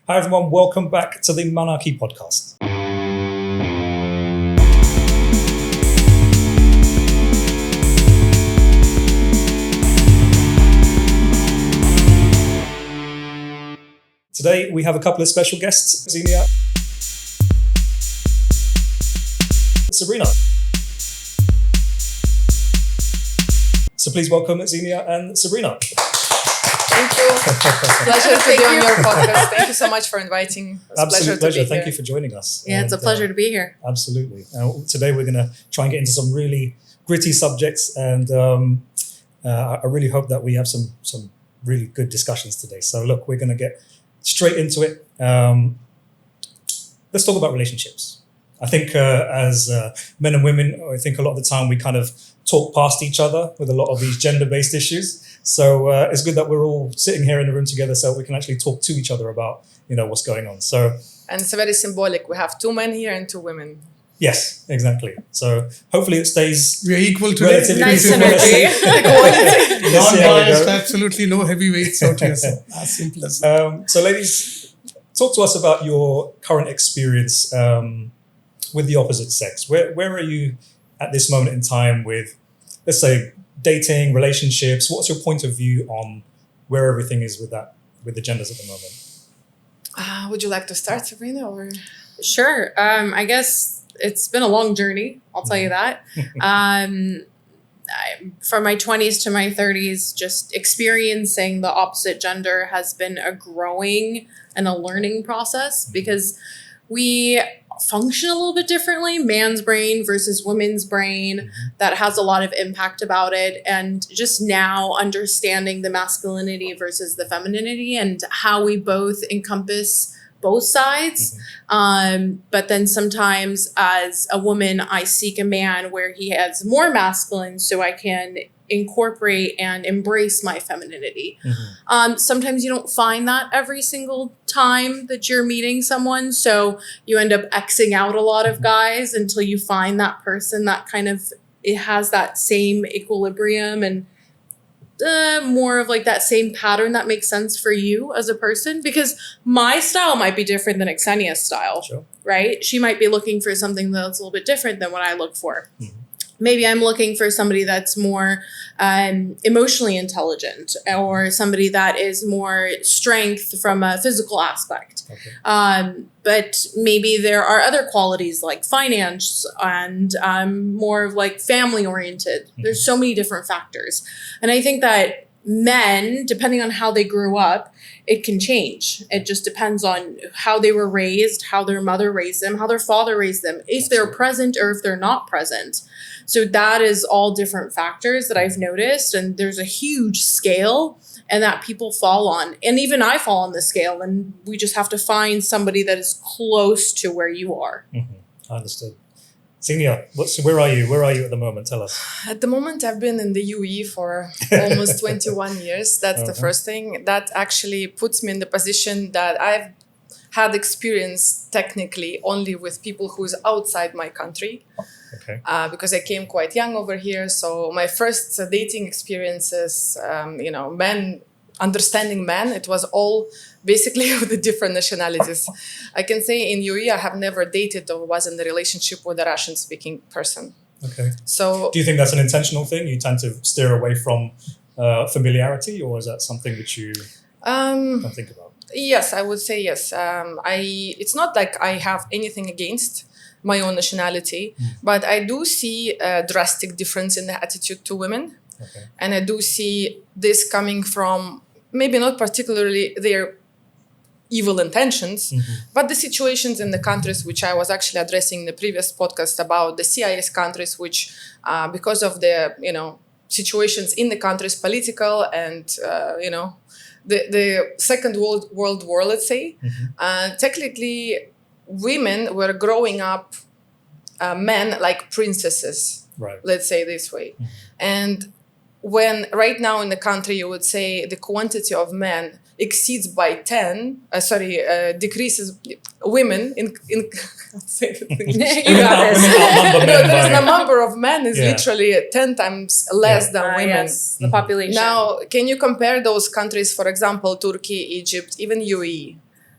Hi everyone, welcome back to the Manarchy Podcast. Today we have a couple of special guests, Xenia, Sabrina. So please welcome Xenia and Sabrina. Thank you. Pleasure to be on your podcast. Thank you so much for inviting. It's Absolute pleasure. To be Thank here. you for joining us. Yeah, it's a pleasure to be here. Absolutely. Today we're going to try and get into some really gritty subjects, and I really hope that we have some really good discussions today. So look, we're going to get straight into it. Let's talk about relationships. I think as men and women, I think a lot of the time we kind of talk past each other with a lot of these gender-based issues. So it's good that we're all sitting here in the room together so we can actually talk to each other about, what's going on. So, and it's very symbolic. We have 2 men here and 2 women. Yes, exactly. So hopefully it stays. We are equal today. Nice synergy. Non-biased, absolutely no heavyweights out here. So as simple as that. So ladies, talk to us about your current experience with the opposite sex. Where are you at this moment in time with, let's say, dating, relationships? What's your point of view on where everything is with the genders at the moment? Would you like to start, Sabrina? Or Sure. I guess it's been a long journey. I'll tell you that. From my 20s to my 30s, just experiencing the opposite gender has been a growing and a learning process because we function a little bit differently. Man's brain versus women's brain, that has a lot of impact about it. And just now understanding the masculinity versus the femininity and how we both encompass both sides. But then sometimes as a woman, I seek a man where he has more masculine so I can incorporate and embrace my femininity. Sometimes you don't find that every single time that you're meeting someone. So you end up Xing out a lot of guys until you find that person that kind of, it has that same equilibrium and more of like that same pattern that makes sense for you as a person, because my style might be different than Xenia's style, Sure. right? She might be looking for something that's a little bit different than what I look for. Maybe I'm looking for somebody that's more emotionally intelligent or somebody that is more strength from a physical aspect. Okay. But maybe there are other qualities like finance and more of like family oriented. There's so many different factors. And I think that men, depending on how they grew up, it can change. It just depends on how they were raised, how their mother raised them, how their father raised them, if they're present or if they're not present. So that is all different factors that I've noticed. And there's a huge scale and that people fall on. And even I fall on the scale, and we just have to find somebody that is close to where you are. I understood. Xenia, where are you? Where are you at the moment? Tell us. at the moment, I've been in the UE for almost 21 years. That's the first thing. That actually puts me in the position that I've had experience technically only with people who's outside my country. Okay. Because I came quite young over here. So my first dating experiences, understanding men, it was all basically with the different nationalities. I can say in UAE, I have never dated or was in a relationship with a Russian-speaking person. Okay. So do you think that's an intentional thing? You tend to steer away from familiarity, or is that something that you don't think about? Yes, I would say yes. It's not like I have anything against my own nationality, but I do see a drastic difference in the attitude to women. Okay. And I do see this coming from maybe not particularly their evil intentions, but the situations in the countries which I was actually addressing in the previous podcast about the CIS countries, which because of the, situations in the countries, political and, the Second World War, let's say, technically women were growing up men like princesses, right. Let's say this way. And when right now in the country, you would say the quantity of men exceeds by 10, decreases women in say the thing. You got this. There's the number of men is literally 10 times less than women. Yes, the population. Now, can you compare those countries, for example, Turkey, Egypt, even UAE?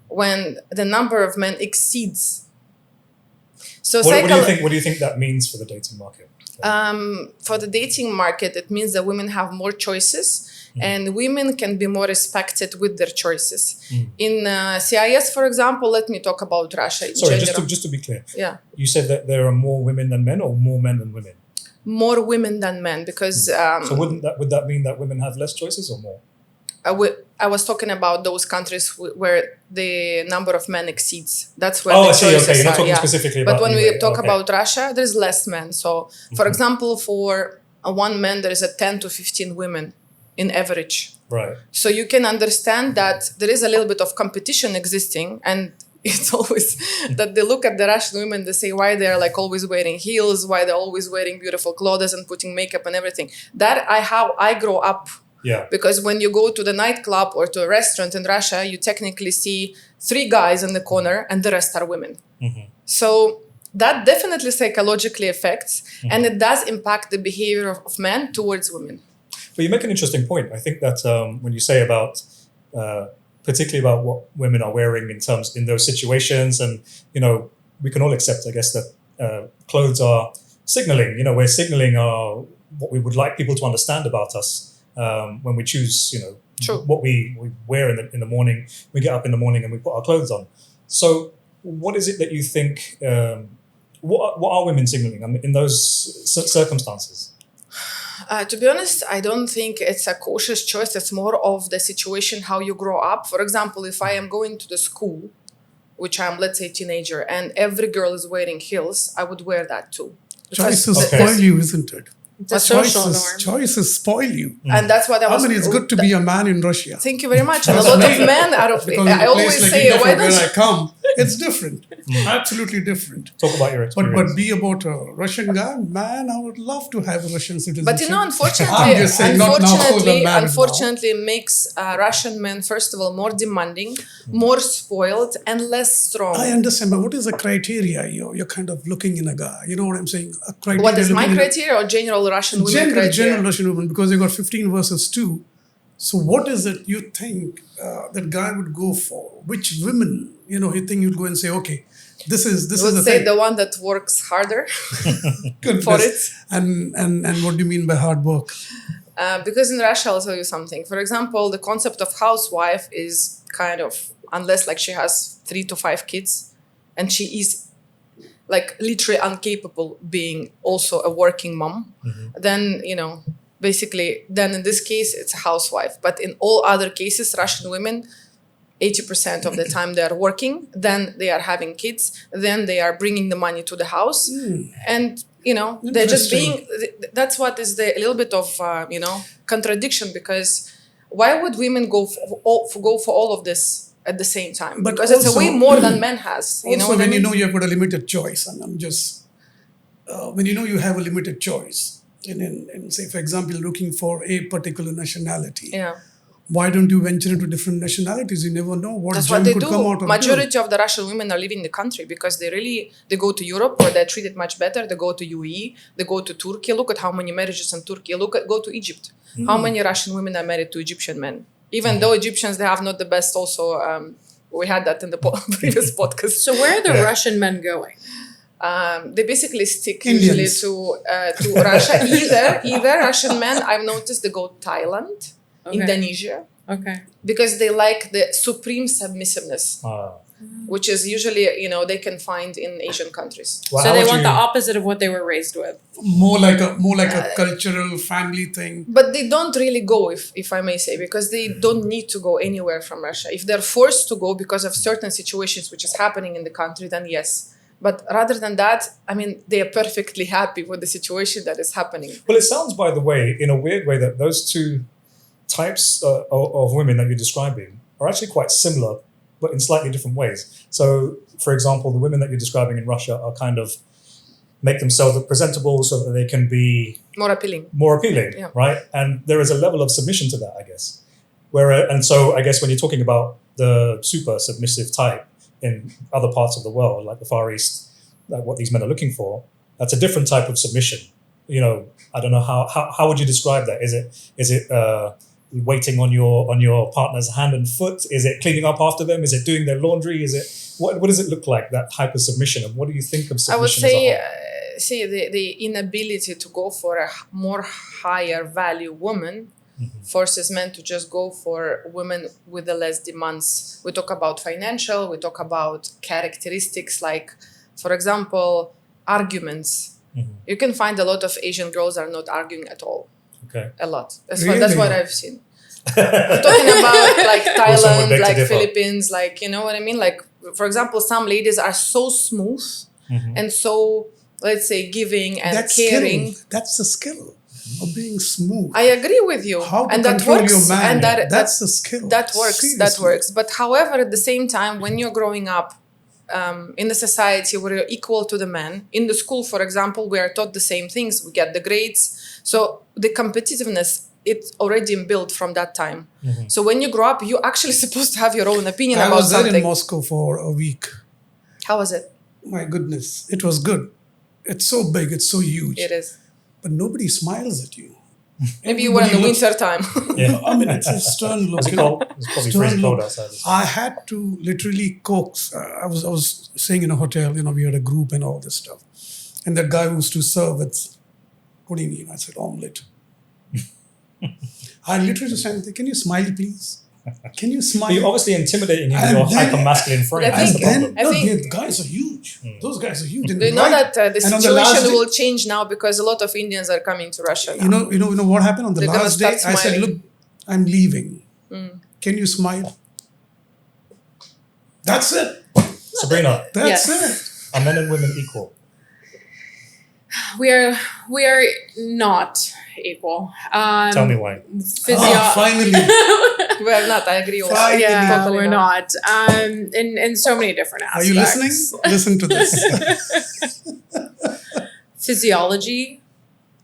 when the number of men exceeds. So What do you think that means for the dating market? For the dating market, it means that women have more choices and women can be more respected with their choices. In CIS, for example, let me talk about Russia in Sorry, general. just to be clear. Yeah. You said that there are more women than men or more men than women? More women than men because... so would that mean that women have less choices or more? I was talking about those countries where the number of men exceeds. That's where I the see. choices Okay, you're not are. talking specifically about But when the we UAE. talk Okay. about Russia, there's less men. So, for example, for one man, there is a 10 to 15 women in average. Right. So you can understand that there is a little bit of competition existing, and it's always that they look at the Russian women, they say why they're like always wearing heels, why they're always wearing beautiful clothes and putting makeup and everything. How I grow up. Yeah. Because when you go to the nightclub or to a restaurant in Russia, you technically see 3 guys in the corner and the rest are women. So that definitely psychologically affects and it does impact the behavior of men towards women. But you make an interesting point. I think that when you say about, particularly about what women are wearing in those situations, and we can all accept, I guess, that clothes are signaling. We're signaling what we would like people to understand about us when we choose, True. what we wear in the morning. We get up in the morning and we put our clothes on. So, what is it that you think? What are women signaling in those circumstances? To be honest, I don't think it's a cautious choice. It's more of the situation, how you grow up. For example, if I am going to the school, which I'm, let's say, teenager, and every girl is wearing heels, I would wear that too. Choices spoil you, isn't it? The social norm. Choices spoil you. And that's what I was... It's good to be a man in Russia. Thank you very much. And a lot of men are... I always say, why don't where you... I come, it's different. Absolutely different. Talk about your experience. But be about a Russian guy, man, I would love to have a Russian citizenship. But unfortunately, I'm just saying, not now, I'm married now. unfortunately, it makes Russian men, first of all, more demanding, more spoiled, and less strong. I understand, but what is the criteria you're kind of looking in a guy? You know what I'm saying? A criteria What is my looking in criteria or general Russian women criteria? General Russian women, because you got 15 versus 2. So what is it you think that guy would go for? Which women, you think you'd go and say, okay, this is the thing. The one that works harder Goodness. for it. And what do you mean by hard work? Because in Russia, I'll tell you something. For example, the concept of housewife is kind of, unless like she has 3 to 5 kids, and she is like literally incapable being also a working mom, then, basically, then in this case, it's a housewife. But in all other cases, Russian women, 80% of the time they are working, then they are having kids, then they are bringing the money to the house. And, they're just being, that's what is a little bit of, contradiction, because why would women go for all of this at the same time? But because also, it's a way more than men has. Also, when you've got a limited choice, and I'm just, when you have a limited choice, and say, for example, looking for a particular nationality, why don't you venture into different nationalities? You never know what gem could come out of Majority of the Russian women are leaving the country because they go to Europe where they're treated much better. They go to UAE, they go to Turkey. Look at how many marriages in Turkey. Go to Egypt. How many Russian women are married to Egyptian men? Even though Egyptians, they have not the best also. We had that in the previous podcast. So where are the Russian men going? They basically stick Indians. usually to Russia. Either Russian men, I've noticed they go to Thailand, Indonesia. Okay. Because they like the supreme submissiveness, which is usually, they can find in Asian countries. Well, so they want the opposite of what they were raised with. More like a cultural family thing. But they don't really go, if I may say, because they don't need to go anywhere from Russia. If they're forced to go because of certain situations which is happening in the country, then yes. But rather than that, they are perfectly happy with the situation that is happening. Well, it sounds, by the way, in a weird way, that those two types of women that you're describing are actually quite similar, but in slightly different ways. So, for example, the women that you're describing in Russia are kind of make themselves look presentable so that they can be more appealing, yeah. Right? And there is a level of submission to that, I guess. And so I guess when you're talking about the super submissive type in other parts of the world, like the Far East, like what these men are looking for, that's a different type of submission. I don't know how would you describe that? Is it waiting on your partner's hand and foot? Is it cleaning up after them? Is it doing their laundry? Is it what does it look like, that type of submission? And what do you think of submission? I would say, the inability to go for a more higher value woman forces men to just go for women with the less demands. We talk about financial, we talk about characteristics like, for example, arguments. You can find a lot of Asian girls are not arguing at all. Okay. A lot. That's what I've seen. I'm talking about like Thailand, like Philippines, like, you know what I mean? Like, for example, some ladies are so smooth and so, let's say, giving and caring. That's the skill of being smooth. I agree with you. How to and control that works. your man. And that's the skill. That works. Seriously. That works. But however, at the same time, when you're growing up in the society where you're equal to the man, in the school, for example, we are taught the same things. We get the grades. So the competitiveness, it's already inbuilt from that time. So when you grow up, you're actually supposed to have your own opinion about something. I was there in Moscow for a week. How was it? My goodness, it was good. It's so big, it's so huge. It is. But nobody smiles at you. Maybe you were in the winter time. Yeah. I mean, it's a stern look. It's probably freezing cold outside. I had to literally coax. I was staying in a hotel, we had a group and all this stuff. And that guy who used to serve, what do you mean? I said, omelette. I literally just said, can you smile, please? Can you smile? You're obviously intimidating him with your hyper-masculine frame. That's the problem. The guys are huge. Those guys are huge. Do you know that the situation will change now because a lot of Indians are coming to Russia now? You know what happened on the last day? I said, look, I'm leaving. Can you smile? That's it. Sabrina. That's it. Are men and women equal? We are not equal. Tell me why. Finally. We are not. I agree. Yeah, totally we're not. In so many different aspects. Are you listening? Listen to this. Physiology,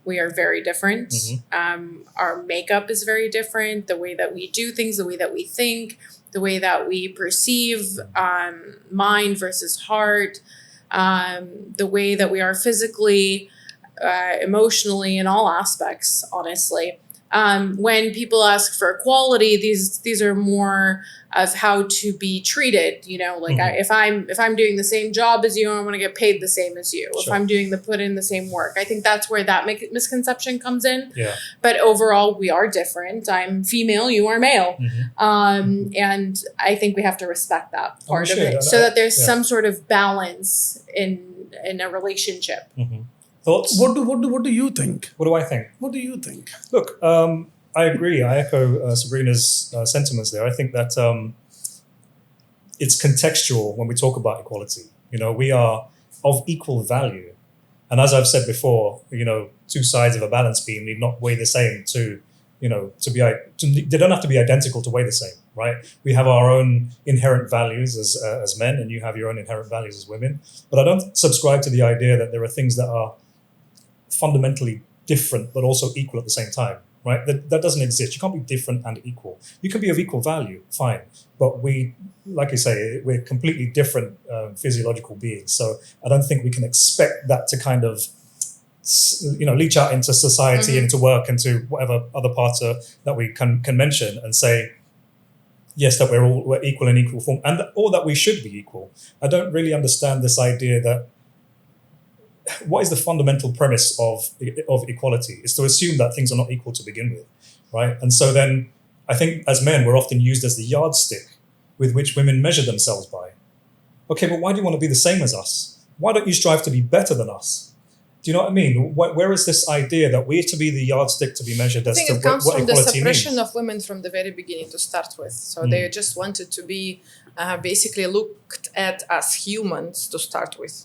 we are very different. Our makeup is very different. The way that we do things, the way that we think, the way that we perceive, mind versus heart, the way that we are physically, emotionally, in all aspects, honestly. When people ask for equality, these are more of how to be treated. Like if I'm doing the same job as you, I want to get paid the same as you. Sure. If I'm put in the same work, I think that's where that misconception comes in. Yeah. But overall, we are different. I'm female, you are male, and I think we have to respect that part of it, so that there's some sort of balance in a relationship. Thoughts? What do you think? What do I think? What do you think? Look, I agree. I echo Sabrina's sentiments there. I think that it's contextual when we talk about equality. We are of equal value. And as I've said before, two sides of a balance beam need not weigh the same they don't have to be identical to weigh the same, right? We have our own inherent values as men, and you have your own inherent values as women. But I don't subscribe to the idea that there are things that are fundamentally different but also equal at the same time, right? That doesn't exist. You can't be different and equal. You can be of equal value, fine, but we, like you say, we're completely different physiological beings. So I don't think we can expect that to kind of leach out into society, into work, into whatever other parts that we can mention and say, yes, that we're equal in equal form, or that we should be equal. I don't really understand this idea that what is the fundamental premise of equality is to assume that things are not equal to begin with, right? And so then I think as men, we're often used as the yardstick with which women measure themselves by. Okay, but why do you want to be the same as us? Why don't you strive to be better than us? Do you know what I mean? Where is this idea that we're to be the yardstick to be measured as to what equality means? I think it comes from the suppression of women from the very beginning to start with. So they just wanted to be basically looked at as humans to start with.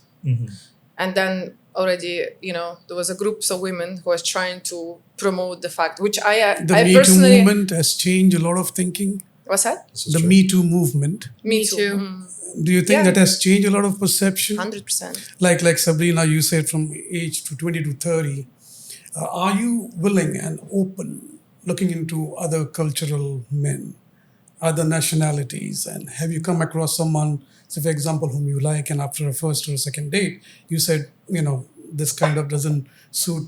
And then already, there was a group of women who was trying to promote the fact, which I personally... Me Too movement has changed a lot of thinking. What's that? The Me Too movement. Me Too. Do you think that has changed a lot of perception? 100%. Like Sabrina, you said from age to 20 to 30. Are you willing and open looking into other cultural men, other nationalities? And have you come across someone, say for example, whom you like, and after a first or second date, you said, this kind of doesn't suit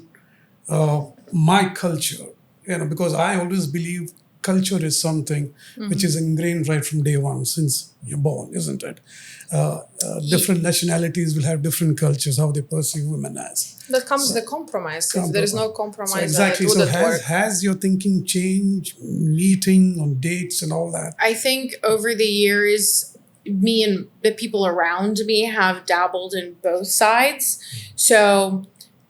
my culture, because I always believe culture is something which is ingrained right from day one since you're born, isn't it? Different nationalities will have different cultures, how they perceive women as. That comes the compromise. If there is no compromise, so exactly. it wouldn't work. Has your thinking changed, meeting on dates and all that? I think over the years, me and the people around me have dabbled in both sides. So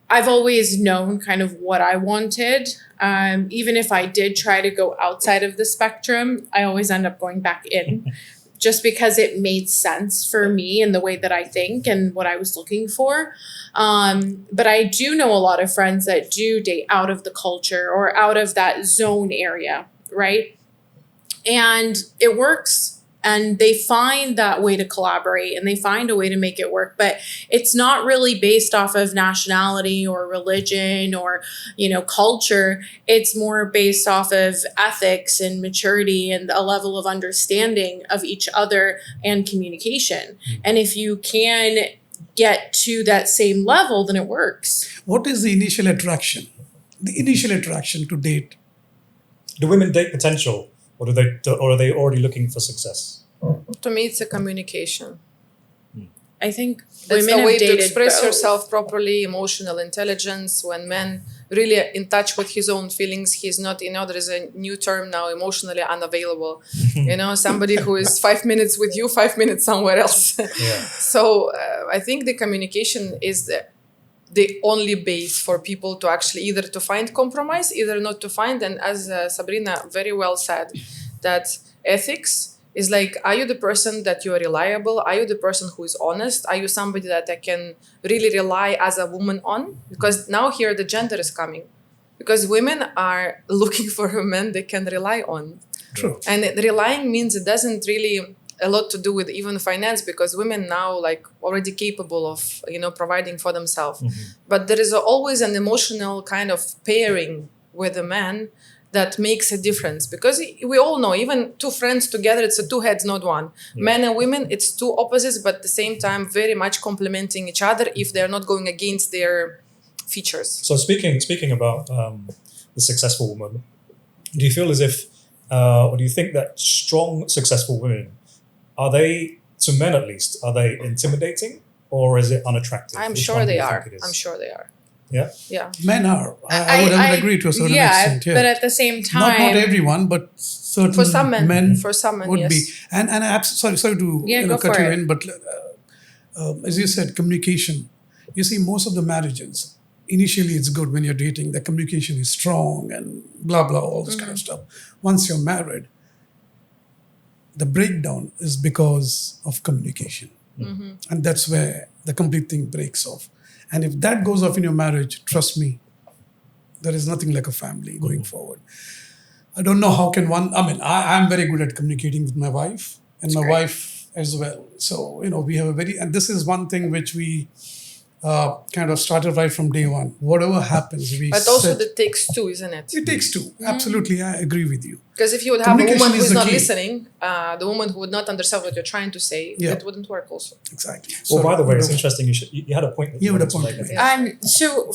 I've always known kind of what I wanted. Even if I did try to go outside of the spectrum, I always end up going back in just because it made sense for me and the way that I think and what I was looking for. But I do know a lot of friends that do date out of the culture or out of that zone area, right? And it works. And they find that way to collaborate and they find a way to make it work. But it's not really based off of nationality or religion or, culture. It's more based off of ethics and maturity and a level of understanding of each other and communication. And if you can get to that same level, then it works. What is the initial attraction? The initial attraction to date? Do women date potential? Or are they already looking for success? To me, it's a communication. I think That's women the way have to dated express both. yourself properly, emotional intelligence. When men really are in touch with his own feelings, he's not, there is a new term now, emotionally unavailable. Somebody who is 5 minutes with you, 5 minutes somewhere else. Yeah. So I think the communication is the only base for people to actually either to find compromise, either not to find. And as Sabrina very well said, that ethics is like, are you the person that you are reliable? Are you the person who is honest? Are you somebody that I can really rely as a woman on? Because now here the gender is coming. Because women are looking for a man they can rely on. True. And relying means it doesn't really a lot to do with even finance, because women now already capable of, providing for themselves. But there is always an emotional kind of pairing with a man that makes a difference, because we all know even two friends together, it's a two heads, not one. Yeah. Men and women, it's two opposites, but at the same time very much complementing each other if they're not going against their features. So speaking about the successful woman, do you feel as if, or do you think that strong, successful women, are they, to men at least, are they intimidating or is it unattractive? I'm sure they are. Yeah? Yeah. Men are. I would agree to a certain extent. Yeah, but at the same time... Not everyone, but certain for some men would yes. be. And sorry to cut you in, but as you said, communication. You see, most of the marriages, initially it's good when you're dating, the communication is strong and blah, blah, all this kind of stuff. Once you're married, the breakdown is because of communication. And that's where the complete thing breaks off. And if that goes off in your marriage, trust me, there is nothing like a family going forward. I don't know how can one, I'm very good at communicating with my wife and my wife as well. So, we have and this is one thing which we kind of started right from day one. Whatever happens, But also it takes two, isn't it? It takes two. Absolutely, I agree with you. Because if you would have a woman who is not listening, the woman who would not understand what you're trying to say, it wouldn't work also. Exactly. Well, by the way, it's interesting. You had a point. You had a point. So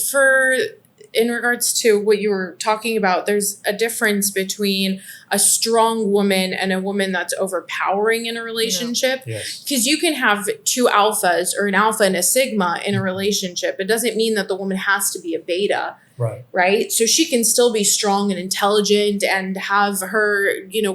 in regards to what you were talking about, there's a difference between a strong woman and a woman that's overpowering in a relationship. Because you can have two alphas or an alpha and a sigma in a relationship. It doesn't mean that the woman has to be a beta. Right. So she can still be strong and intelligent and have her,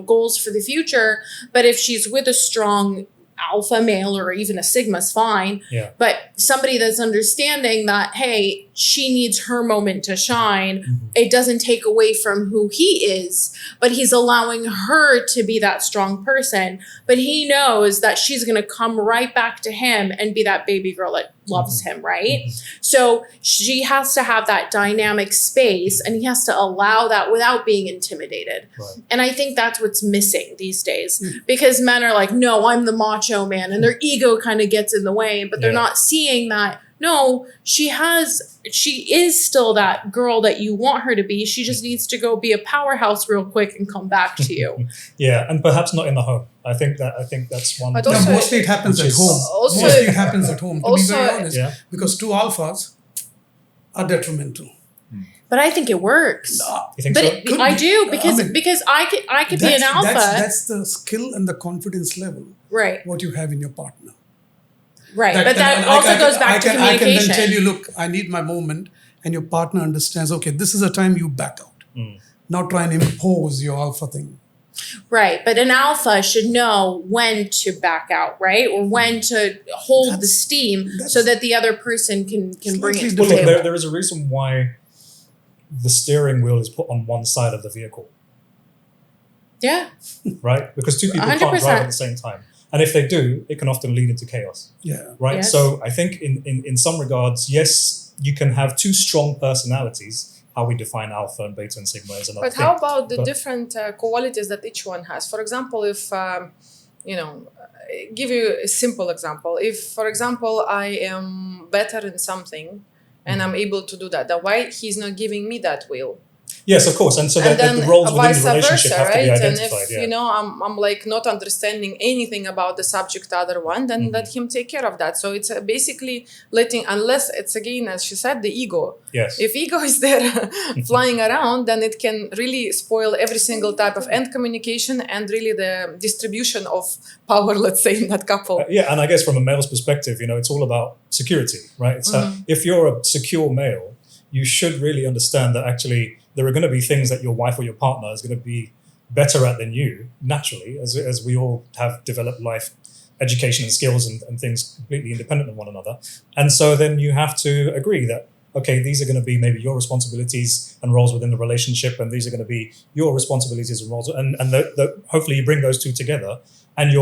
goals for the future. But if she's with a strong alpha male or even a sigma's fine. But somebody that's understanding that, hey, she needs her moment to shine. It doesn't take away from who he is, but he's allowing her to be that strong person. But he knows that she's going to come right back to him and be that baby girl that loves him, right? So she has to have that dynamic space and he has to allow that without being intimidated. And I think that's what's missing these days because men are like, no, I'm the macho man, and their ego kind of gets in the way, but they're not seeing that. No, she is still that girl that you want her to be. She just needs to go be a powerhouse real quick and come back to you. And perhaps not in the home. I think that's one. But also, mostly it happens at home. Mostly it happens at home, to be very honest. Because two alphas are detrimental. But I think it works. You think But so? I do because I could be an alpha. That's the skill and the confidence level. Right. What you have in your partner. Right. But that also goes back to communication. I can then tell you, look, I need my moment, and your partner understands, okay, this is a time you back out. Not try and impose your alpha thing. Right. But an alpha should know when to back out, right? Or when to hold the steam so that the other person can bring it to the table. There is a reason why the steering wheel is put on one side of the vehicle. Yeah. Right? Because two people 100%. can't drive at the same time. And if they do, it can often lead into chaos. Yeah. Right? Yes. So I think in some regards, yes, you can have two strong personalities. How we define alpha and beta and sigma is another But thing. how about the different qualities that each one has? For example, if, give you a simple example. If, for example, I am better in something and I'm able to do that, then why he's not giving me that will? Yes, of course. And so the roles within the relationship have to be identified. And if, I'm like not understanding anything about the subject other one, then let him take care of that. So it's basically unless it's again, as she said, the ego. Yes. If ego is there flying around, then it can really spoil every single type of end communication and really the distribution of power, let's say, in that couple. And I guess from a male's perspective, it's all about security, right? It's if you're a secure male, you should really understand that actually there are going to be things that your wife or your partner is going to be better at than you, naturally, as we all have developed life education and skills and things completely independent of one another. And so then you have to agree that, okay, these are going to be maybe your responsibilities and roles within the relationship, and these are going to be your responsibilities and roles. And hopefully you bring those two together and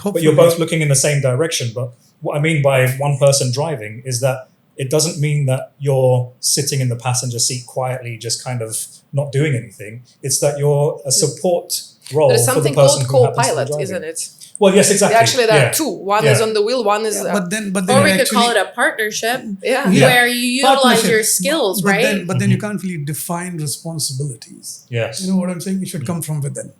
but you're both looking in the same direction. But what I mean by one person driving is that it doesn't mean that you're sitting in the passenger seat quietly, just kind of not doing anything. It's that you're a support role. There's for the something person called who happens to be co-pilot, driving. isn't it? Well, yes, exactly. Actually, there are two. One is on the wheel, one is... But then or we could actually, call it a partnership Yeah. where you utilize your skills, right? But then you can't really define responsibilities. Yes. You know what I'm saying? It should come from within.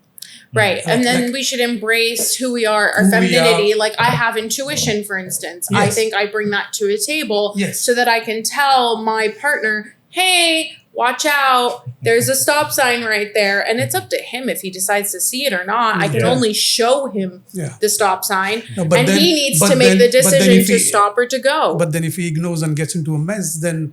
Right. And then we should embrace who we are, our femininity. Like I have intuition, for instance. Yes. I think I bring that to a table Yes. so that I can tell my partner, hey, watch out. There's a stop sign right there. And it's up to him if he decides to see it or not. I can only show him the stop sign. No, and he needs to make the decision to stop or to go. But then if he ignores and gets into a mess, then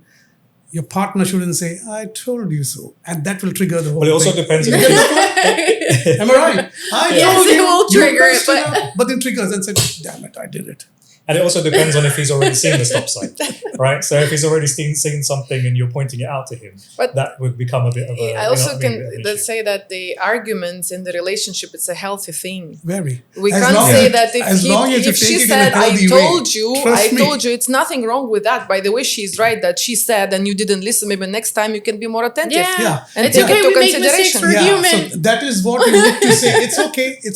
your partner shouldn't say, I told you so. And that will trigger the whole Well, it also thing. depends. Am I right? Yes, it will trigger it, but then triggers and said, damn it, I did it. And it also depends on if he's already seen the stop sign, right? So if he's already seen something and you're pointing it out to him, but that would become a bit of a... I also can say that the arguments in the relationship, it's a healthy thing. Very. We can't say that if she said, I told you, it's nothing wrong with that. By the way, she's right that she said and you didn't listen. Maybe next time you can be more attentive. Yeah. And it's take okay, it to we make mistakes, consideration. we're human. So that is what you need to say. It's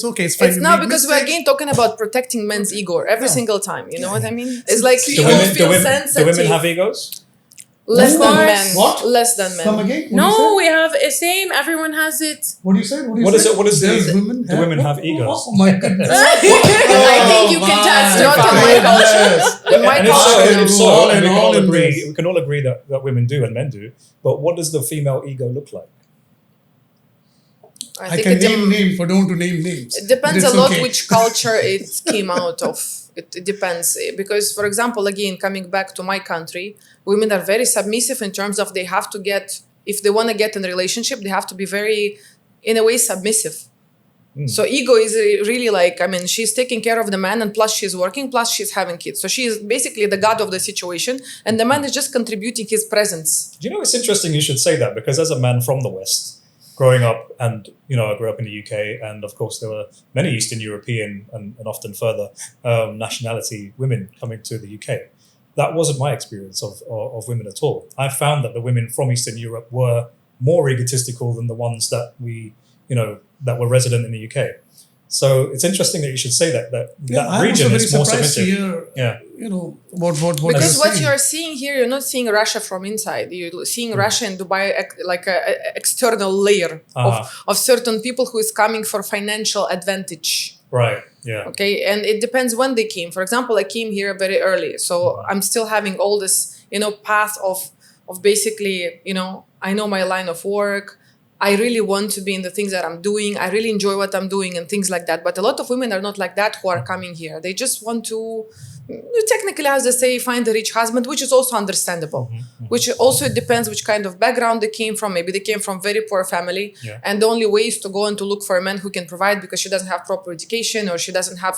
okay. It's fine. It's not because we're again talking about protecting men's ego every single time. You know what I mean? It's like Do women have egos? Less than men. What? Less than men. Come again? No, we have a same. Everyone has it. What do you say? What do women have egos? Oh my goodness. I think you can testify. In my culture. If so, in we can all agree that women do and men do. But what does the female ego look like? I can name names, but don't want to name names. It depends a lot which culture it came out of. It depends. Because, for example, again, coming back to my country, women are very submissive in terms of they have to get, if they want to get in a relationship, they have to be very, in a way, submissive. So ego is really like, she's taking care of the man and plus she's working, plus she's having kids. So she is basically the god of the situation and the man is just contributing his presence. Do you know, it's interesting you should say that because as a man from the West, growing up, and I grew up in the UK, and of course there were many Eastern European and often further nationality women coming to the UK. That wasn't my experience of women at all. I found that the women from Eastern Europe were more egotistical than the ones that that were resident in the UK. So it's interesting that you should say that region is more submissive. What because what you're seeing here, you're not seeing Russia from inside. You're seeing Russia and Dubai like a external layer of certain people who is coming for financial advantage. Right. Yeah. Okay. And it depends when they came. For example, I came here very early, so I'm still having all this, path of of basically, I know my line of work. I really want to be in the things that I'm doing. I really enjoy what I'm doing and things like that. But a lot of women are not like that who are coming here. They just want to, technically, as they say, find a rich husband, which is also understandable. Which also it depends which kind of background they came from. Maybe they came from very poor family. Yeah. And the only way is to go and to look for a man who can provide because she doesn't have proper education or she doesn't have,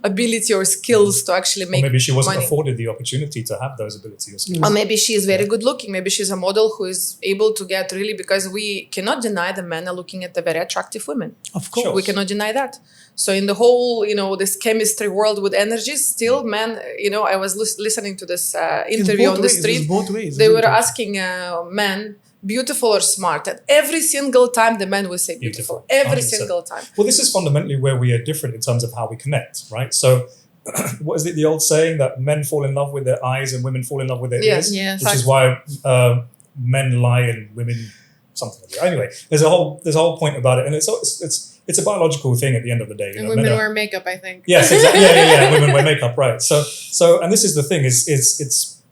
ability or skills to actually make Or maybe she wasn't money. afforded the opportunity to have those abilities or skills. Or maybe she is very good looking. Maybe she's a model who is able to get really, because we cannot deny the men are looking at the very attractive women. Of course. Sure. We cannot deny that. So in the whole, this chemistry world with energies, still men, I was listening to this interview on the street. It's both ways. They isn't were it? asking men, beautiful or smart? And every single time the men will say beautiful. Every 100%. single time. Well, this is fundamentally where we are different in terms of how we connect, right? So, what is it, the old saying that men fall in love with their eyes and women fall in love with their ears? Yes. Which is why men lie and women something like that. Anyway, there's a whole point about it, and it's a biological thing at the end of the day. And women wear makeup, I think. Yes, exactly. Yeah. Women wear makeup, right? So, and this is the thing: it's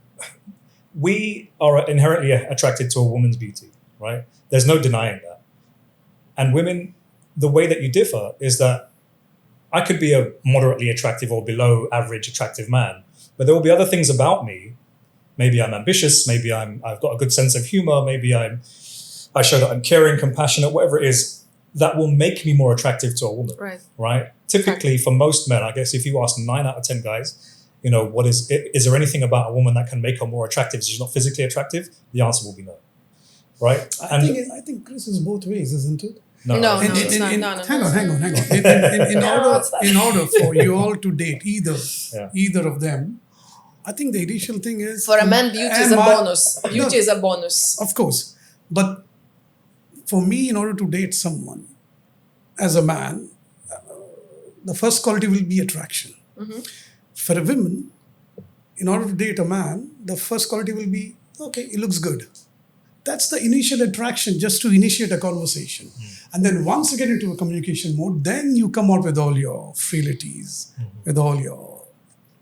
we are inherently attracted to a woman's beauty, right? There's no denying that. And women, the way that you differ is that I could be a moderately attractive or below average attractive man, but there will be other things about me. Maybe I'm ambitious. Maybe I've got a good sense of humor. Maybe I show that I'm caring, compassionate, whatever it is, that will make me more attractive to a woman. Right? Typically, for most men, I guess if you ask 9 out of 10 guys, what is there anything about a woman that can make her more attractive if she's not physically attractive? The answer will be no. Right? I think Chris is both ways, isn't it? No, it's not. Hang on. In order for you all to date either of them, I think the initial thing is for a man, beauty is a bonus. Beauty is a bonus. Of course. But for me, in order to date someone as a man, the first quality will be attraction. For a woman, in order to date a man, the first quality will be, okay, he looks good. That's the initial attraction, just to initiate a conversation. And then once you get into a communication mode, then you come out with all your frailties, with all your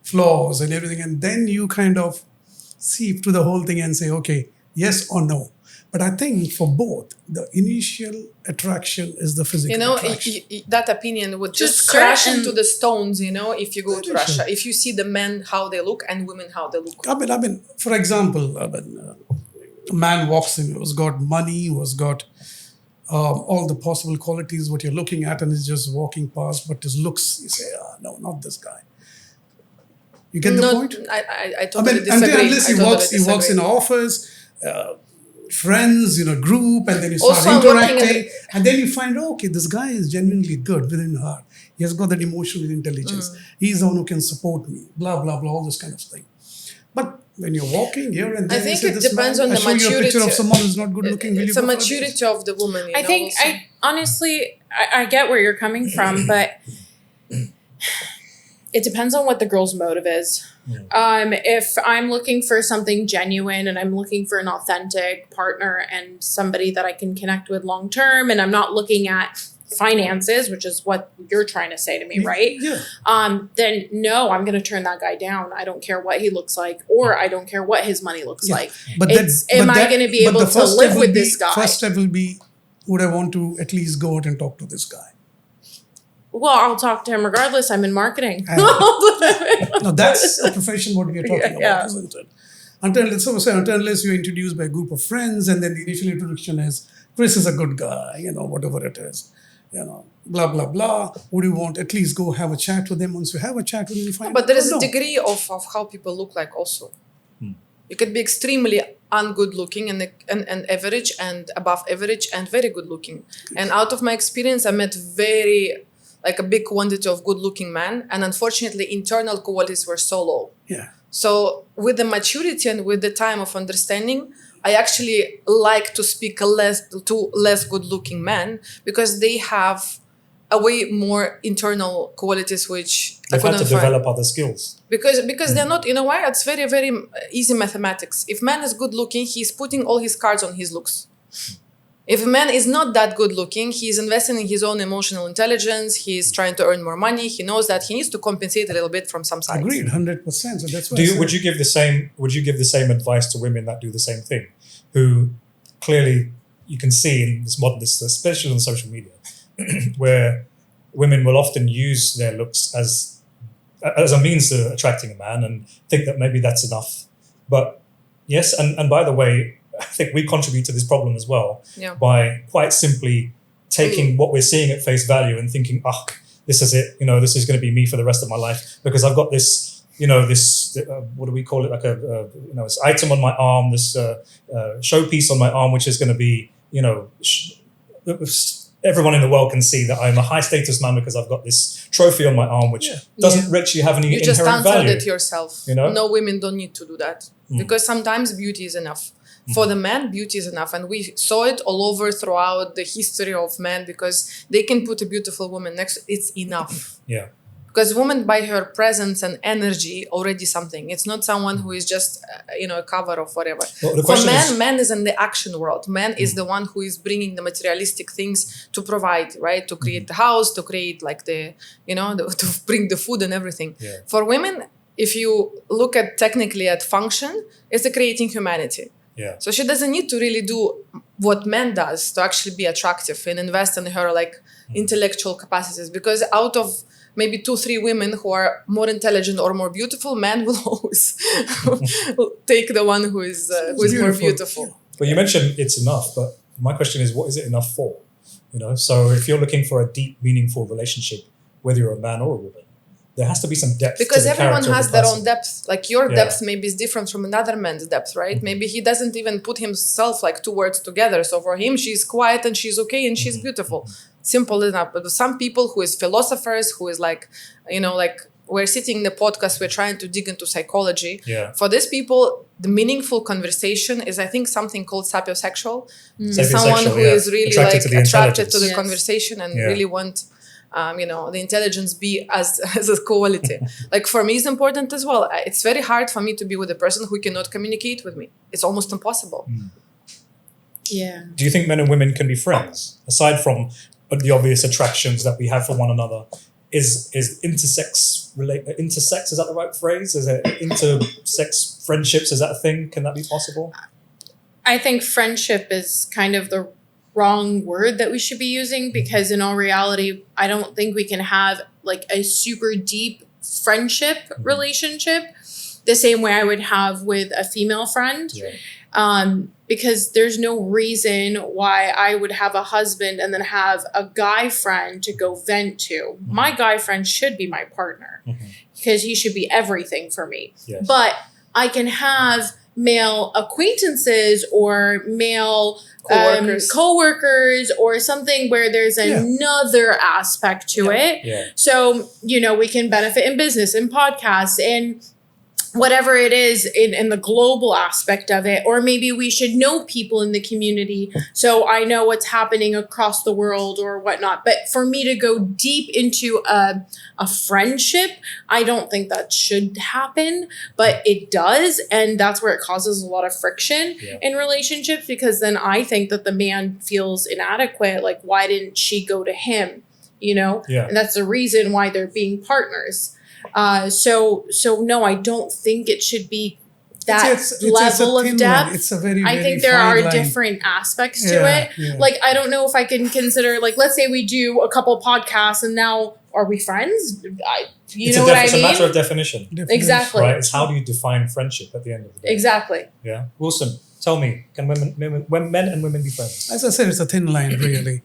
flaws and everything. And then you kind of see through the whole thing and say, okay, yes or no. But I think for both, the initial attraction is the physical attraction. That opinion would just crash into the stones, if you go to Russia. If you see the men, how they look, and women, how they look. I mean, for example, a man walks in who's got money, who's got all the possible qualities, what you're looking at, and is just walking past, but his looks, you say, no, not this guy. You get the point? I totally disagree. Unless he walks in an office, friends, group, and then you start interacting, and then you find, okay, this guy is genuinely good within heart. He has got that emotional intelligence. He's the one who can support me, blah, blah, blah, all this kind of thing. But when you're walking here and there, I think it depends on the maturity. You a picture of someone who's not good looking. It's a maturity of the woman. I think, honestly, I get where you're coming from, but it depends on what the girl's motive is. If I'm looking for something genuine and I'm looking for an authentic partner and somebody that I can connect with long term, and I'm not looking at finances, which is what you're trying to say to me, right? Yeah. Then no, I'm going to turn that guy down. I don't care what he looks like, or I don't care what his money looks like. But am I going to be able to live with this guy? First step will be, would I want to at least go out and talk to this guy? Well, I'll talk to him regardless. I'm in marketing. No, that's a profession what we are talking about, isn't it? Unless you're introduced by a group of friends, and then the initial introduction is, Chris is a good guy, whatever it is, blah, blah, blah. Would you want at least go have a chat with them? Once you have a chat with them, you find But there is a degree of how people look like also. You could be extremely ungood looking and average and above average and very good looking. And out of my experience, I met a big quantity of good looking men. And unfortunately, internal qualities were so low. Yeah. So with the maturity and with the time of understanding, I actually like to speak to less good-looking men because they have a way more internal qualities which they've had to develop other skills. Because they're not, why? It's very, very easy mathematics. If man is good-looking, he's putting all his cards on his looks. If a man is not that good looking, he's investing in his own emotional intelligence, he's trying to earn more money, he knows that he needs to compensate a little bit from some sides. Agreed, 100%. So that's why would you give the same advice to women that do the same thing, who clearly you can see in this especially on social media, where women will often use their looks as a means to attracting a man and think that maybe that's enough. But yes, and by the way, I think we contribute to this problem as well by quite simply taking what we're seeing at face value and thinking, this is it, this is going to be me for the rest of my life because I've got this, what do we call it? Like this item on my arm, this showpiece on my arm, which is going to be, everyone in the world can see that I'm a high status man because I've got this trophy on my arm, which doesn't actually have any you inherent value. You just answered it yourself. No, women don't need to do that because sometimes beauty is enough. For the man, beauty is enough. And we saw it all over throughout the history of men because they can put a beautiful woman next. It's enough. Yeah. Because woman, by her presence and energy, already something. It's not someone who is just, a cover of whatever. Well, for man is in the action world. Man is the one who is bringing the materialistic things to provide, right? To create the house, to create like to bring the food and everything. Yeah. For women, if you look at technically at function, it's the creating humanity. Yeah. So she doesn't need to really do what man does to actually be attractive and invest in her intellectual capacities. Because out of maybe 2-3 women who are more intelligent or more beautiful, men will always take the one who is more beautiful. But you mentioned it's enough, but my question is, what is it enough for? So if you're looking for a deep, meaningful relationship, whether you're a man or a woman, there has to be some depth. Because to the everyone character has of the their person. own depth. Like your depth maybe is different from another man's depth, right? Mm-hmm. Maybe he doesn't even put himself like 2 words together. So for him, she's quiet and she's okay and she's beautiful. Simple enough. But some people who is philosophers, who is we're sitting in the podcast, we're trying to dig into psychology. Yeah. For these people, the meaningful conversation is, I think, something called sapiosexual. Someone who is really attracted to the conversation and really want the intelligence be as a quality. Like for me, it's important as well. It's very hard for me to be with a person who cannot communicate with me. It's almost impossible. Yeah. Do you think men and women can be friends aside from the obvious attractions that we have for one another? Is intersex? Is that the right phrase? Is it intersex friendships? Is that a thing? Can that be possible? I think friendship is kind of the wrong word that we should be using, because in all reality, I don't think we can have like a super deep friendship relationship the same way I would have with a female friend. Yeah. Because there's no reason why I would have a husband and then have a guy friend to go vent to. My guy friend should be my partner because he should be everything for me. Yes. But I can have male acquaintances or male co-workers or something where there's another aspect to it. Yeah. So, we can benefit in business, in podcasts, in whatever it is in the global aspect of it. Or maybe we should know people in the community so I know what's happening across the world or whatnot. But for me to go deep into a friendship, I don't think that should happen, but it does. And that's where it causes a lot of friction in relationships, because then I think that the man feels inadequate. Like, why didn't she go to him? And that's the reason why they're being partners. So no, I don't think it should be that level of depth. It's a very, I think there are different aspects to it. Yeah. Like, I don't know if I can consider, like, let's say we do a couple podcasts and now are we friends? It's a matter of definition. Exactly. Right? It's how do you define friendship at the end of the day? Exactly. Yeah. Wilson, tell me, can men and women be friends? As I said, it's a thin line, really.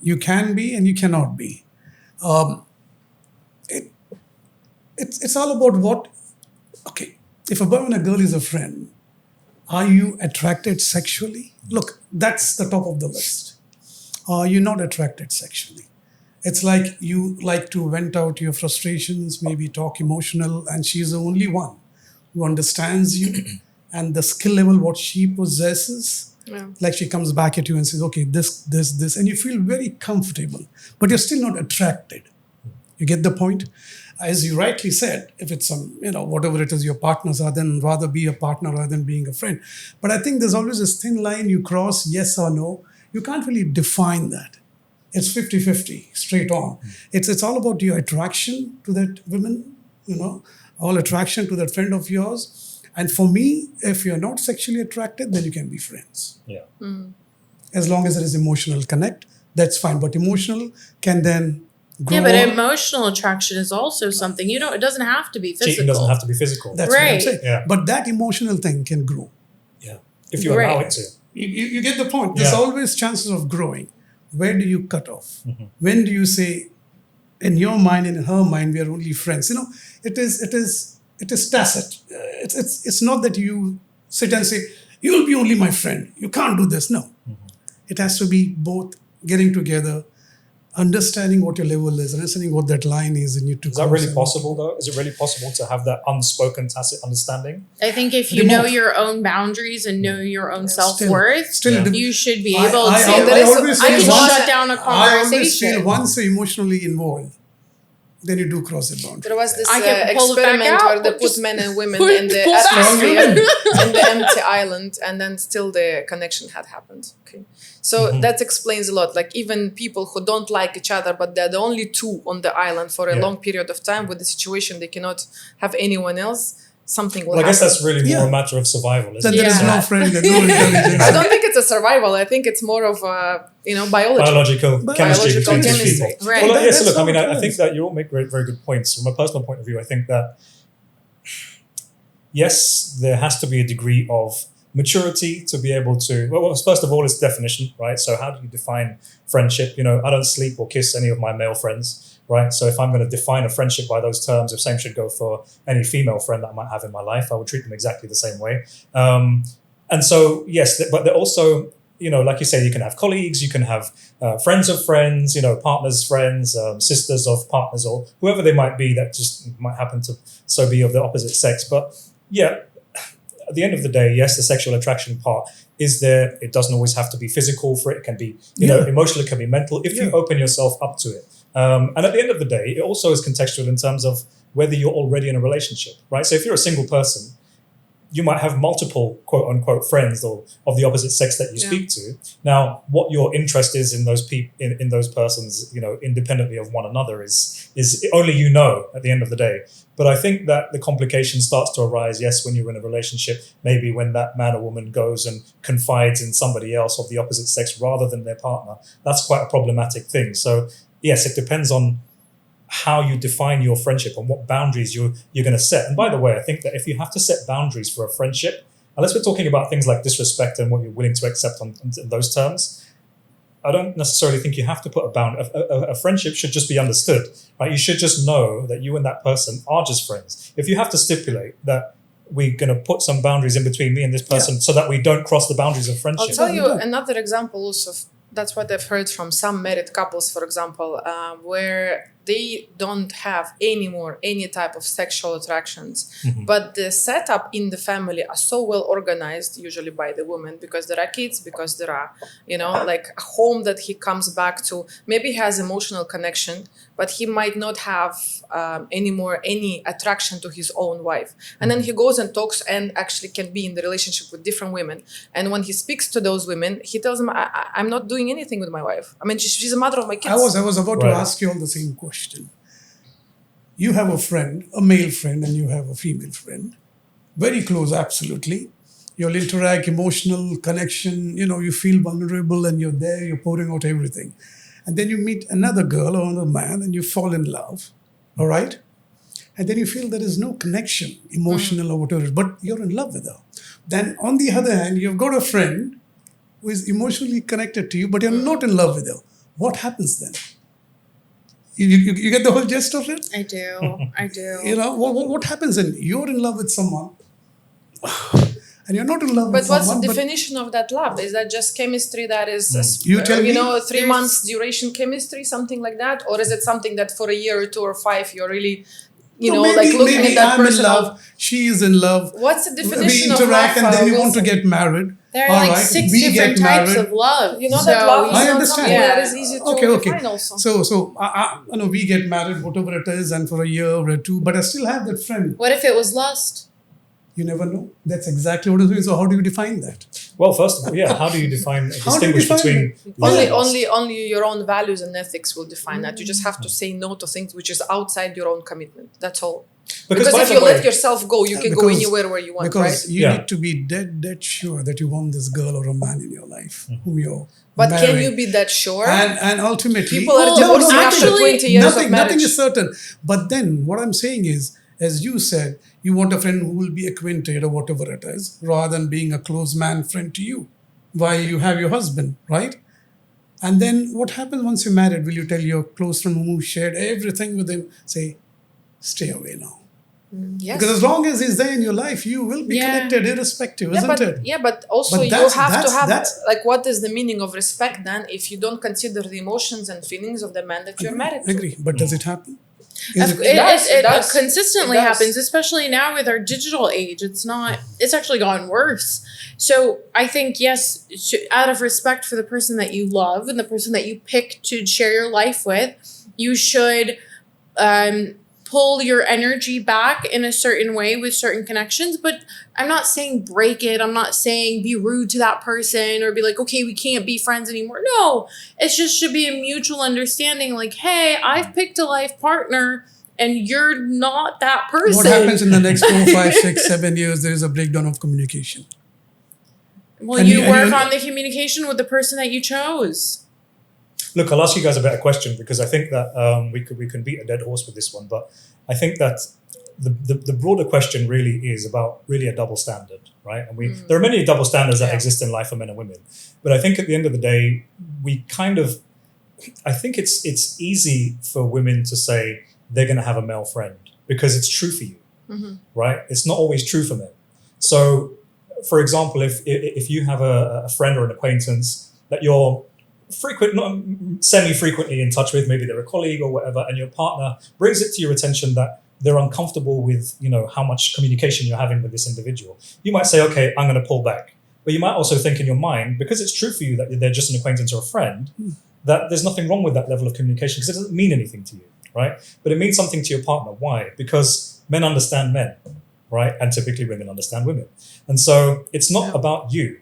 You can be and you cannot be. It's all about if a boy and a girl is a friend, are you attracted sexually? Look, that's the top of the list. Are you not attracted sexually? It's like you like to vent out your frustrations, maybe talk emotional, and she's the only one who understands you and the skill level, what she possesses. Yeah. Like she comes back at you and says, okay, this, and you feel very comfortable, but you're still not attracted. You get the point? As you rightly said, if it's whatever it is your partners are, then rather be a partner rather than being a friend. But I think there's always this thin line you cross, yes or no. you can't really define that. It's 50-50, straight on. It's all about your attraction to that woman, all attraction to that friend of yours. And for me, if you're not sexually attracted, then you can be friends. Yeah. As long as there is emotional connect, that's fine. But emotional can then grow. Yeah, but on. emotional attraction is also something, it doesn't have to be physical. Cheating doesn't have to be physical. That's what I'm Right. saying. Yeah. But that emotional thing can grow. Yeah. If you allow Right. it to. You get the point. There's Yeah. always chances of growing. Where do you cut off? When do you say, in your mind and in her mind, we are only friends? It is tacit. It's not that you sit and say, you'll be only my friend. You can't do this. No. It has to be both getting together, understanding what your level is, understanding what that line is, and you to Is that really possible, though? Is it really possible to have that unspoken, tacit understanding? I think if you know your own boundaries and know your own self-worth, Still, you should be able to. I always I feel can once- shut down a I always feel conversation. once you're emotionally involved, then you do cross the boundary. There was this I can pull it back experiment out, where they or put just men and women pull in the it back. atmosphere in the empty island, and then still the connection had happened. Okay, so that explains a lot. Like even people who don't like each other, but they're the only two on the island for a long period of time with the situation, they cannot have anyone else. Something will Well, I guess happen. that's really more a matter of survival, isn't Then it? there is Yeah. no friend, there's no intelligence. I don't think it's a survival. I think it's more of a biology. Biological chemistry Biological between two chemistry. people. Right. Well, yes, That's look, I how mean, it I think is. that you all make very good points. From a personal point of view, I think that, yes, there has to be a degree of maturity to be able to, well, first of all, it's definition, right? So how do you define friendship? I don't sleep or kiss any of my male friends, right? So if I'm going to define a friendship by those terms, the same should go for any female friend that I might have in my life. I would treat them exactly the same way. And so, yes, but they're also, like you say, you can have colleagues, you can have friends of friends, partners, friends, sisters of partners, or whoever they might be that just might happen to so be of the opposite sex. But yeah, at the end of the day, yes, the sexual attraction part is there. It doesn't always have to be physical for it. It can be, emotional, it can be mental, if you open yourself up to it. And at the end of the day, it also is contextual in terms of whether you're already in a relationship, right? So if you're a single person, you might have multiple quote unquote friends or of the opposite sex that you speak to. Now, what your interest is in those people, in those persons, independently of one another is only at the end of the day. But I think that the complication starts to arise, yes, when you're in a relationship, maybe when that man or woman goes and confides in somebody else of the opposite sex rather than their partner. That's quite a problematic thing. So yes, it depends on how you define your friendship and what boundaries you're going to set. And by the way, I think that if you have to set boundaries for a friendship, unless we're talking about things like disrespect and what you're willing to accept on those terms, I don't necessarily think you have to put a bound. A friendship should just be understood, right? You should just know that you and that person are just friends. If you have to stipulate that we're going to put some boundaries in between me and this person so that we don't cross the boundaries of friendship. I'll tell you another example also. That's what I've heard from some married couples, for example, where they don't have any type of sexual attractions, but the setup in the family are so well organized, usually by the woman, because there are kids, because there are, like a home that he comes back to. Maybe he has emotional connection, but he might not have any attraction to his own wife. And then he goes and talks and actually can be in the relationship with different women. And when he speaks to those women, he tells them, I'm not doing anything with my wife. I mean, she's a mother of my kids. I was about to ask you all the same question. You have a friend, a male friend, and you have a female friend. Very close, absolutely. You'll interact, emotional connection, you feel vulnerable and you're there, you're pouring out everything. And then you meet another girl or another man and you fall in love, all right? And then you feel there is no connection, emotional or whatever, but you're in love with her. Then on the other hand, you've got a friend who is emotionally connected to you, but you're not in love with her. What happens then? You get the whole gist of it? I do. What happens then? You're in love with someone and you're not in love with But what's someone. the definition of that love? Is that just chemistry that is, You tell me. 3 months duration chemistry, something like that? Or is it something that for a year or 2 or 5, you're really, like looking at that I'm person? in love, she is in love. What's the definition we of interact love? and then we want to Wilson? get married. There are All like right, 6 we different get types married. of love. You know that love is I not understand. something that Yeah. is easy to Okay. define also. So we get married, whatever it is, and for a year or 2, but I still have that friend. What if it was lust? You never know. That's exactly what it is. So how do you define that? Well, first of all, how do you distinguish between Only your own values and ethics will define that. You just have to say no to things which is outside your own commitment. That's all. Because if you let yourself go, you can go anywhere where you want, because right? you need to be dead sure that you want this girl or a man in your life whom you're But marrying. can you be that sure? And ultimately, People are divorcing after 20 years of marriage. nothing is certain. But then what I'm saying is, as you said, you want a friend who will be acquainted or whatever it is, rather than being a close man friend to you while you have your husband, right? And then what happens once you're married? Will you tell your close friend who shared everything with him, say, stay away now? Yes. Because as long as he's there in your life, you will be connected irrespective, isn't it? Yeah, but also you have to have, like, what is the meaning of respect then if you don't consider the emotions and feelings of the man that you're married to? Agree. But does it happen? It consistently happens, especially now with our digital age. It's actually gotten worse. So I think, yes, out of respect for the person that you love and the person that you pick to share your life with, you should pull your energy back in a certain way with certain connections. But I'm not saying break it. I'm not saying be rude to that person or be like, okay, we can't be friends anymore. No, it just should be a mutual understanding. Like, hey, I've picked a life partner and you're not that person. What happens in the next 4, 5, 6, 7 years? There is a breakdown of communication. Well, you work on the communication with the person that you chose. Look, I'll ask you guys a better question because I think that we can beat a dead horse with this one. But I think that the broader question really is about a double standard, right? And there are many double standards that exist in life for men and women. But I think at the end of the day, I think it's easy for women to say they're going to have a male friend because it's true for you, right? It's not always true for men. So, for example, if you have a friend or an acquaintance that you're semi-frequently in touch with, maybe they're a colleague or whatever, and your partner brings it to your attention that they're uncomfortable with, how much communication you're having with this individual, you might say, okay, I'm going to pull back. But you might also think in your mind, because it's true for you that they're just an acquaintance or a friend, that there's nothing wrong with that level of communication because it doesn't mean anything to you, right? But it means something to your partner. Why? Because men understand men, right? And typically women understand women. And so it's not about you.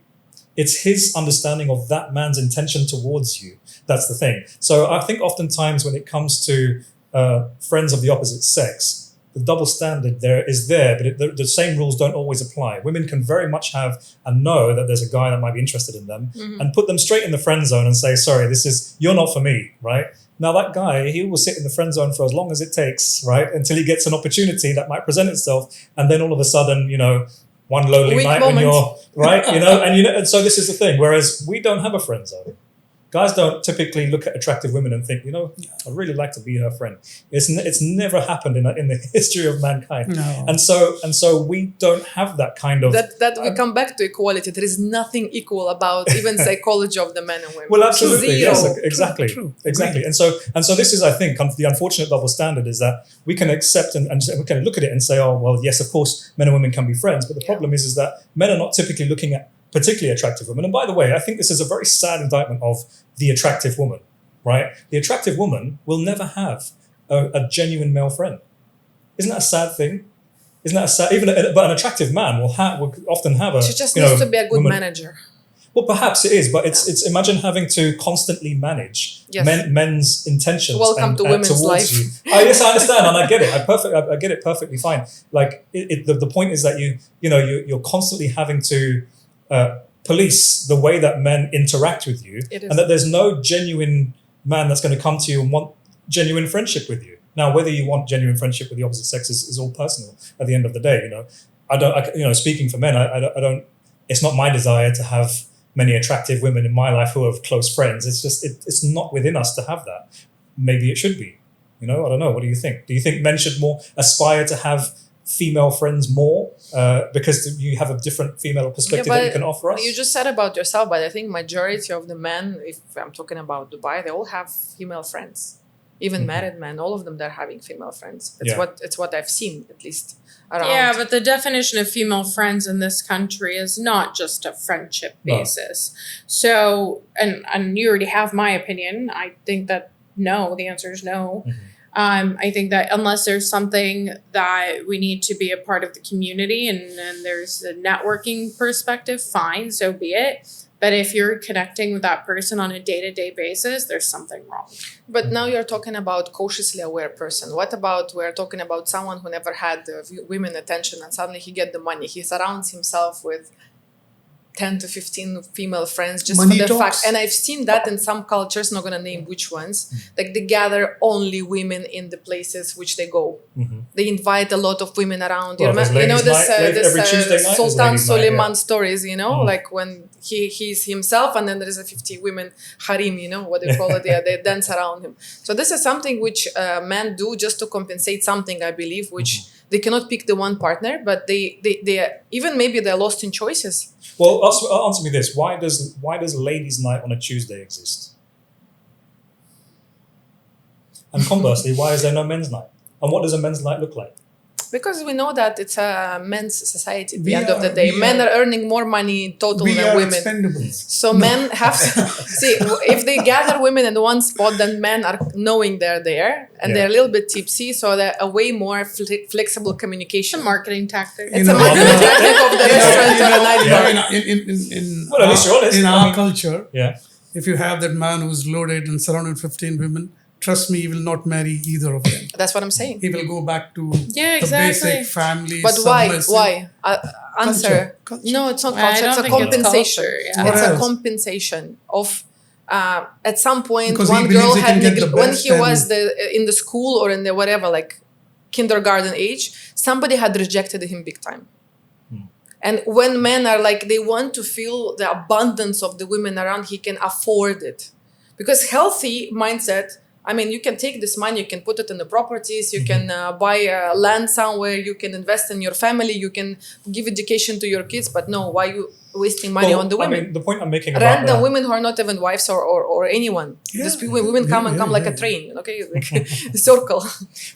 It's his understanding of that man's intention towards you. That's the thing. So I think oftentimes when it comes to friends of the opposite sex, the double standard but the same rules don't always apply. Women can very much have and know that there's a guy that might be interested in them and put them straight in the friend zone and say, sorry, you're not for me, right? Now that guy, he will sit in the friend zone for as long as it takes, right? Until he gets an opportunity that might present itself. And then all of a sudden, one lonely night when you're right, and so this is the thing. Whereas we don't have a friend zone. Guys don't typically look at attractive women and think, I'd really like to be her friend. It's never happened in the history of mankind. No. And so we don't have that kind of that we come back to equality. There is nothing equal about even psychology of the men and women. Well, absolutely, Zero. yes, exactly, true. Exactly. And so this is, I think, the unfortunate double standard is that we can accept and we can look at it and say, oh well, yes, of course, men and women can be friends, but the problem is that men are not typically looking at particularly attractive women. And by the way, I think this is a very sad indictment of the attractive woman, right? The attractive woman will never have a genuine male friend. Isn't that a sad thing? Isn't that a sad? But an attractive man will often have a. She just needs to be a good manager. Well, perhaps it is, but it's imagine having to constantly manage men's intentions. Welcome to women's life. You. Yes, I understand, and I get it. I get it perfectly fine. Like the point is that you're constantly having to police the way that men interact with you, and that there's no genuine man that's going to come to you and want genuine friendship with you. Now, whether you want genuine friendship with the opposite sex is all personal. At the end of the day, speaking for men, I don't. It's not my desire to have many attractive women in my life who are close friends. It's just it's not within us to have that. Maybe it should be. I don't know. What do you think? Do you think men should more aspire to have female friends more because you have a different female perspective that you can offer us? You just said about yourself, but I think majority of the men, if I'm talking about Dubai, they all have female friends. Even married men, all of them, they're having female friends. It's what I've seen, at least around. Yeah, but the definition of female friends in this country is not just a friendship basis. So, and you already have my opinion. I think that no, the answer is no. I think that unless there's something that we need to be a part of the community and there's a networking perspective, fine, so be it. But if you're connecting with that person on a day-to-day basis, there's something wrong. But now you're talking about cautiously aware person. What about we're talking about someone who never had women attention and suddenly he get the money. He surrounds himself with 10 to 15 female friends just Money for the talks. fact. And I've seen that in some cultures, not going to name which ones, like they gather only women in the places which they go. They invite a lot of women around. Well, You know this every Tuesday night Sultan is ladies' night, Suleiman yeah. stories, you know, like when he's himself and then there is a 50 women harem, you know, what they call it, they dance around him. So this is something which men do just to compensate something, I believe, which they cannot pick the one partner, but they even maybe they're lost in choices. Well, answer me this: why does ladies' night on a Tuesday exist? And conversely, why is there no men's night? And what does a men's night look like? Because we know that it's a men's society at the We end of the are- day. we Men are- are earning more money in total We than are women. expendables. So men have to see if they gather women in one spot, then men are knowing they're there and they're a little bit tipsy, so they're a way more flexible communication. It's a marketing tactic. It's a marketing tactic of the restaurant or a night bar. Well, at least you're honest. In I our mean- culture, Yeah. if you have that man who's loaded and surrounded with 15 women, trust me, he will not marry either of them. That's what I'm saying. He will go back to Yeah, the exactly. basic family. But why? submissive- Why? Answer. Culture. No, it's not I culture. don't It's a think it's compensation. culture, yeah. What It's a else? compensation of. At some point, Because he one believes girl he had can get the when best he was in the school or in the whatever, like kindergarten age, somebody had rejected him big time. And when men are like, they want to feel the abundance of the women around, he can afford it. Because healthy mindset, I mean, you can take this money, you can put it in the properties, you can buy land somewhere, you can invest in your family, you can give education to your kids, but no, why you wasting money on the women? I mean, the point I'm making about Random that, women who are not even wives or anyone. Yeah. Just women come Yeah, and come yeah, like a yeah. train, okay, like a circle.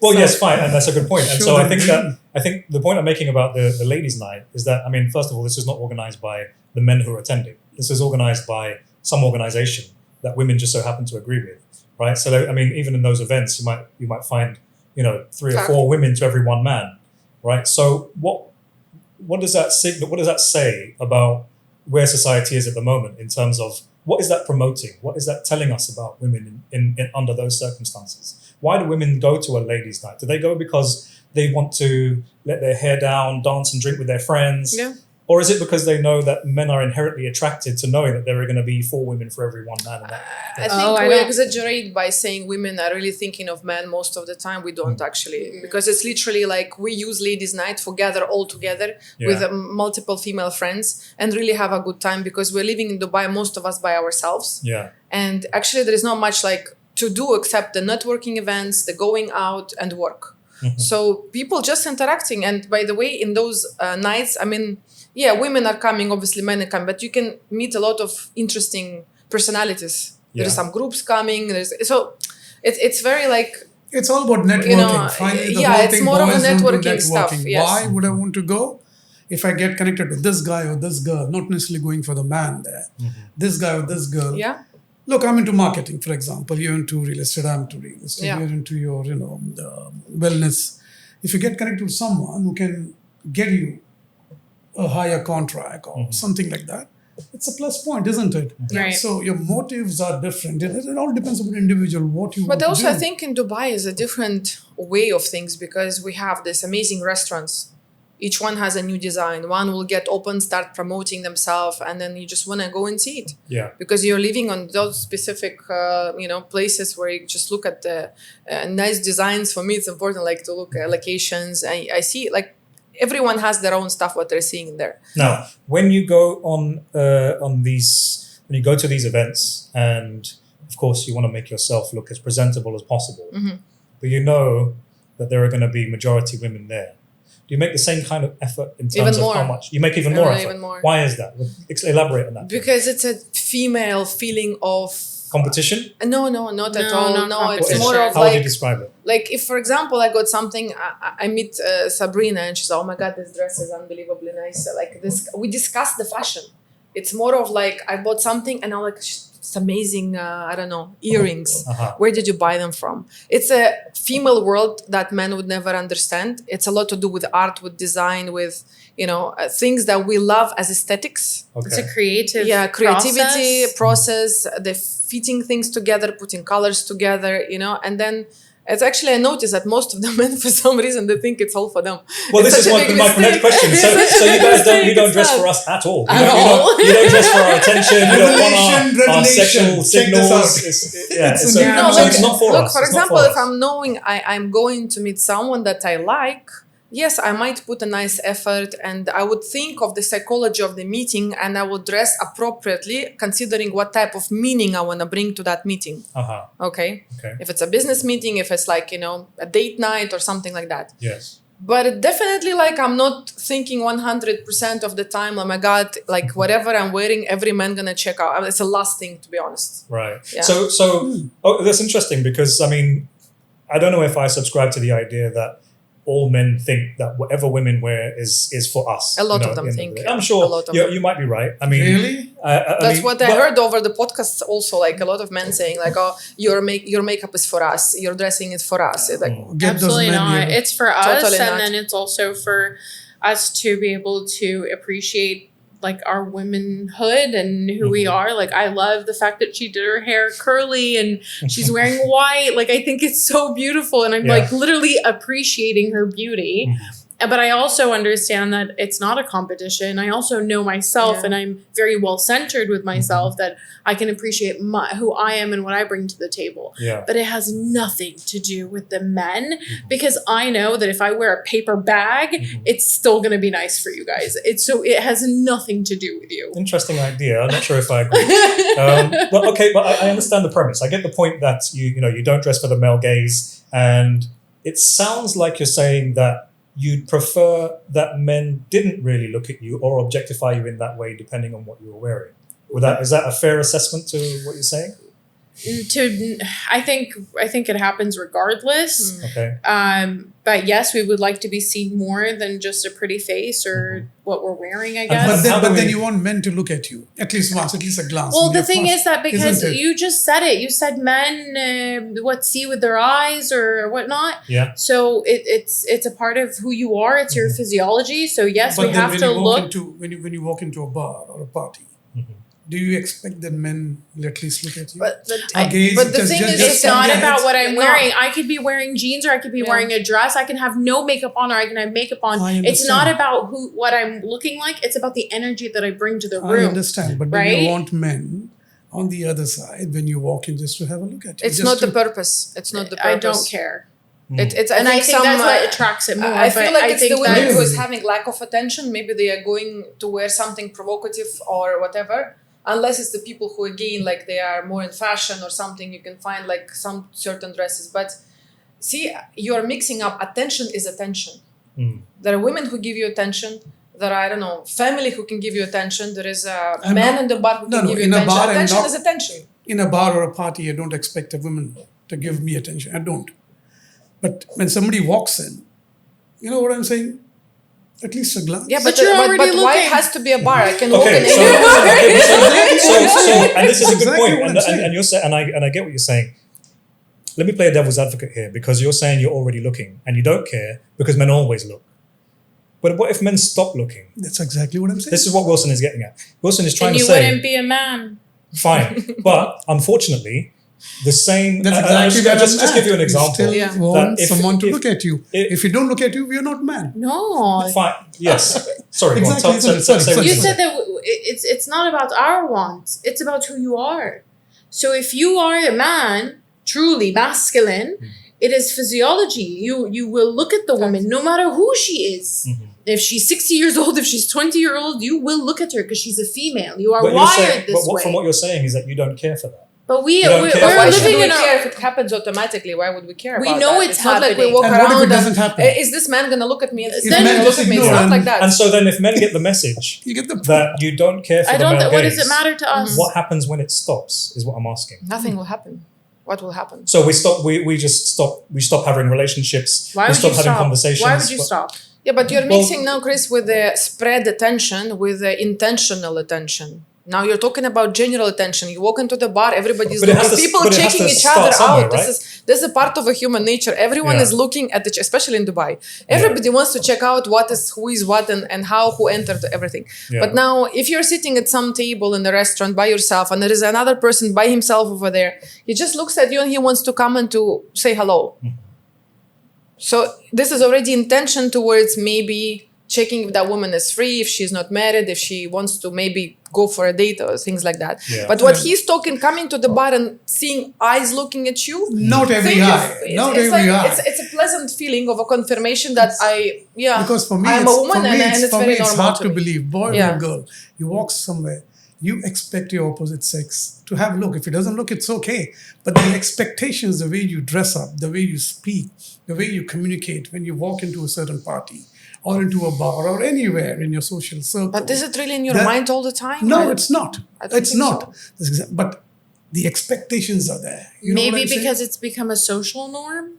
well, So- yes, fine, and that's a good point. And Sure, so then- I think the point I'm making about the ladies' night is that, I mean, first of all, this is not organized by the men who are attending. This is organized by some organization that women just so happen to agree with, right? So, I mean, even in those events, you might find, 3 or Fact. 4 women to every one man, right? So, what does that signal? What does that say about where society is at the moment in terms of what is that promoting? What is that telling us about women in under those circumstances? Why do women go to a ladies' night? Do they go because they want to let their hair down, dance and drink with their friends? Yeah. Or is it because they know that men are inherently attracted to knowing that there are going to be 4 women for every one man? And that, I think Oh, I we don't- exaggerate by saying women are really thinking of men most of the time. We don't actually, because it's literally like we use ladies' night for gather all together with multiple female friends and really have a good time because we're living in Dubai, most of us by ourselves. yeah. And actually, there is not much like to do except the networking events, the going out and work. So people just interacting. And by the way, in those nights, I mean, yeah, women are coming, obviously men are coming, but you can meet a lot of interesting personalities. There are Yeah. some groups coming. So it's very like, It's all about networking. Finally, the whole it's thing more of a boils down to networking stuff. Yes. Why would I want to go? If I get connected with this guy or this girl, not necessarily going for the man there, this guy or this girl. Yeah. Look, I'm into marketing, for example. You're into real estate, I'm into real estate. Yeah. You're into your, wellness. If you get connected with someone who can get you a higher contract or something like that, it's a plus point, isn't it? Right. So your motives are different. It all depends on the individual, what you want But also, to I do. think in Dubai is a different way of things because we have these amazing restaurants. Each one has a new design. One will get open, start promoting themselves, and then you just want to go and see it. Yeah. Because you're living on those specific, places where you just look at the nice designs. For me, it's important, like to look at locations. I see, like, everyone has their own stuff what they're seeing in there. Now, when you go on these, when you go to these events, and of course you want to make yourself look as presentable as possible, but you know that there are going to be majority women there. Do you make the same kind of effort in terms Even of more. how much? You make even more effort. Even more. Why is that? Elaborate on that. Because it's a female feeling of Competition? no, not at No, all. not No, it's competition. more of How would you like. describe it? Like if, for example, I got something, I meet Sabrina and she's, oh my God, this dress is unbelievably nice. Like this, we discuss the fashion. It's more of like I bought something and I'm like, it's amazing, I don't know, earrings. Where did you buy them from? It's a female world that men would never understand. It's a lot to do with art, with design, with, things that we love as aesthetics. Okay. It's a creative creativity process, the fitting things together, putting colors together, and then it's actually, I noticed that most of the men, for some reason, they think it's all for them. Well, this is my next question. So you guys don't dress for us at all. You don't dress for our attention. You don't want our sexual signals. It's not for us. Look, for example, if I'm knowing I'm going to meet someone that I like, yes, I might put a nice effort and I would think of the psychology of the meeting and I would dress appropriately considering what type of meaning I want to bring to that meeting. Okay? If it's a business meeting, if it's like, a date night or something like that. Yes. But definitely like I'm not thinking 100% of the time, oh my God, like whatever I'm wearing, every man gonna check out. It's the last thing, to be honest. Right. Yeah. So that's interesting because, I don't know if I subscribe to the idea that all men think that whatever women wear is for us. A lot of them think. I'm sure you might be right. Really? That's what I heard over the podcasts also, like a lot of men saying like, oh, your makeup is for us. Your dressing is for us. It's like, absolutely not. It's for us. Totally and not. Then it's also for us to be able to appreciate like our womanhood and who we are. Like I love the fact that she did her hair curly and she's wearing white. Like I think it's so beautiful and I'm like literally appreciating her beauty. But I also understand that it's not a competition. I also know myself and I'm very well centered with myself that I can appreciate who I am and what I bring to the table. Yeah. But it has nothing to do with the men because I know that if I wear a paper bag, it's still going to be nice for you guys. It has nothing to do with you. Interesting idea. I'm not sure if I agree. But I understand the premise. I get the point that you don't dress for the male gaze, and it sounds like you're saying that you'd prefer that men didn't really look at you or objectify you in that way, depending on what you were wearing. Is that a fair assessment to what you're saying? I think it happens regardless. Okay. But yes, we would like to be seen more than just a pretty face or what we're wearing, I guess. But then you want men to look at you at least once, at least a glance. Well, the thing is that because you just said it, you said men see with their eyes or whatnot. Yeah. So it's a part of who you are. It's your physiology. So yes, we have to look. When you walk into a bar or a party. Do you expect that men will at least look at you? But the thing is, it's not about what I'm wearing. I could be wearing jeans or I could be wearing a dress. I can have no makeup on or I can have makeup on. It's not about what I'm looking like. It's about the energy that I bring to the room. I understand. But do you want men on the other side when you walk in just to have a look at you? It's not the purpose. It's not the purpose. I don't care. I think that's what attracts it more. I feel like it's the women who is having lack of attention. Maybe they are going to wear something provocative or whatever. Unless it's the people who, again, like they are more in fashion or something, you can find like some certain dresses. But see, you're mixing up. Attention is attention. There are women who give you attention. There are, I don't know, family who can give you attention. There is a man in the bar who can give you attention. Attention is attention. In a bar or a party, I don't expect a woman to give me attention. I don't. But when somebody walks in, you know what I'm saying? At least a glance. Yeah, but why it has to be a bar? I can walk in and this is a good point. And you're saying, and I get what you're saying. Let me play a devil's advocate here because you're saying you're already looking and you don't care because men always look. But what if men stop looking? That's exactly what I'm saying. This is what Wilson is getting at. Wilson is trying to say... And you wouldn't be a man. Fine. But unfortunately, the same... That's exactly just give you an example. You still want someone to look at you. If you don't look at you, we're not men. No. Fine. Yes. Sorry. Exactly. Sorry. You said that it's not about our wants. It's about who you are. So if you are a man, truly masculine, it is physiology. You will look at the woman no matter who she is. If she's 60 years old, if she's 20-year-old, you will look at her because she's a female. You are wired this way. But from what you're saying is that you don't care for that. But we're living in care if it happens automatically. Why would we care about that? We know it's happening. Not like we walk around what if it doesn't happen? Is this man going to look at me? If men look at me. It's not like that. And so then if men get the message you get that you don't care for the male gaze, what does it matter to us? What happens when it stops is what I'm asking. Nothing will happen. What will happen? So we stop having relationships. Why would we stop you having stop? conversations. Why would you stop? Yeah, but you're mixing now, Chris, with the spread attention with the intentional attention. Now you're talking about general attention. You walk into the bar, everybody's looking. People checking each other out. Right? This is a part of a human nature. Everyone is looking at especially in Dubai. Everybody wants to check out who is what and how, who entered everything. Yeah. But now, if you're sitting at some table in the restaurant by yourself and there is another person by himself over there, he just looks at you and he wants to come and to say hello. So this is already intention towards maybe checking if that woman is free, if she's not married, if she wants to maybe go for a date or things like that. Yeah. But what he's talking, coming to the bar and seeing eyes looking at you. Not every eye. It's a pleasant feeling of a confirmation that because for me, I'm a woman and it's very normal. It's hard to believe. Boy or girl, you walk somewhere, you expect your opposite sex to have a look. If it doesn't look, it's okay. But the expectations, the way you dress up, the way you speak, the way you communicate when you walk into a certain party, or into a bar or anywhere in your social circle. But is it really in your mind all the time? No, it's not. It's not. So. But the expectations are there. Maybe because it's become a social norm?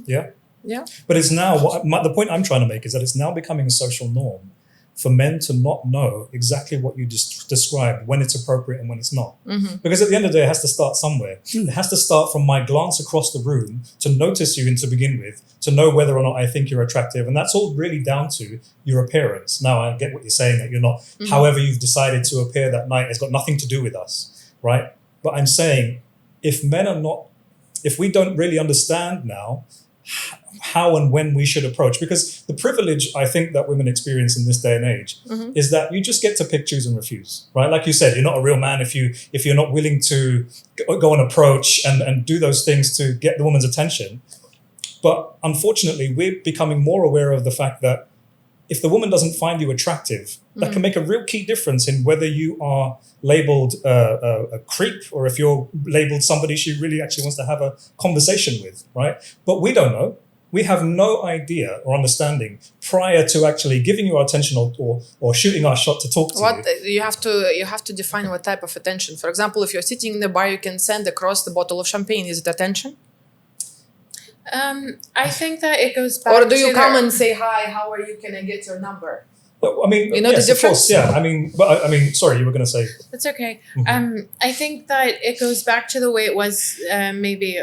Yeah. Yeah. But it's now, the point I'm trying to make is that it's now becoming a social norm for men to not know exactly what you described, when it's appropriate and when it's not. Mm-hmm. Because at the end of the day, it has to start somewhere. It has to start from my glance across the room to notice you to begin with, to know whether or not I think you're attractive. And that's all really down to your appearance. Now, I get what you're saying, that you're not, however you've decided to appear that night has got nothing to do with us, right? But I'm saying, if we don't really understand now how and when we should approach, because the privilege I think that women experience in this day and age is that you just get to pick, choose and refuse, right? Like you said, you're not a real man if you're not willing to go and approach and do those things to get the woman's attention. But unfortunately, we're becoming more aware of the fact that if the woman doesn't find you attractive, that can make a real key difference in whether you are labeled a creep or if you're labeled somebody she really actually wants to have a conversation with, right? But we don't know. We have no idea or understanding prior to actually giving you our attention or shooting our shot to talk to you. You have to define what type of attention. For example, if you're sitting in the bar, you can send across the bottle of champagne. Is it attention? I think that it goes back. Or do you come and say, "Hi, how are you? Can I get your number?" Well, I mean, you know the difference. Of course, yeah. Sorry, you were going to say. That's okay. I think that it goes back to the way it was maybe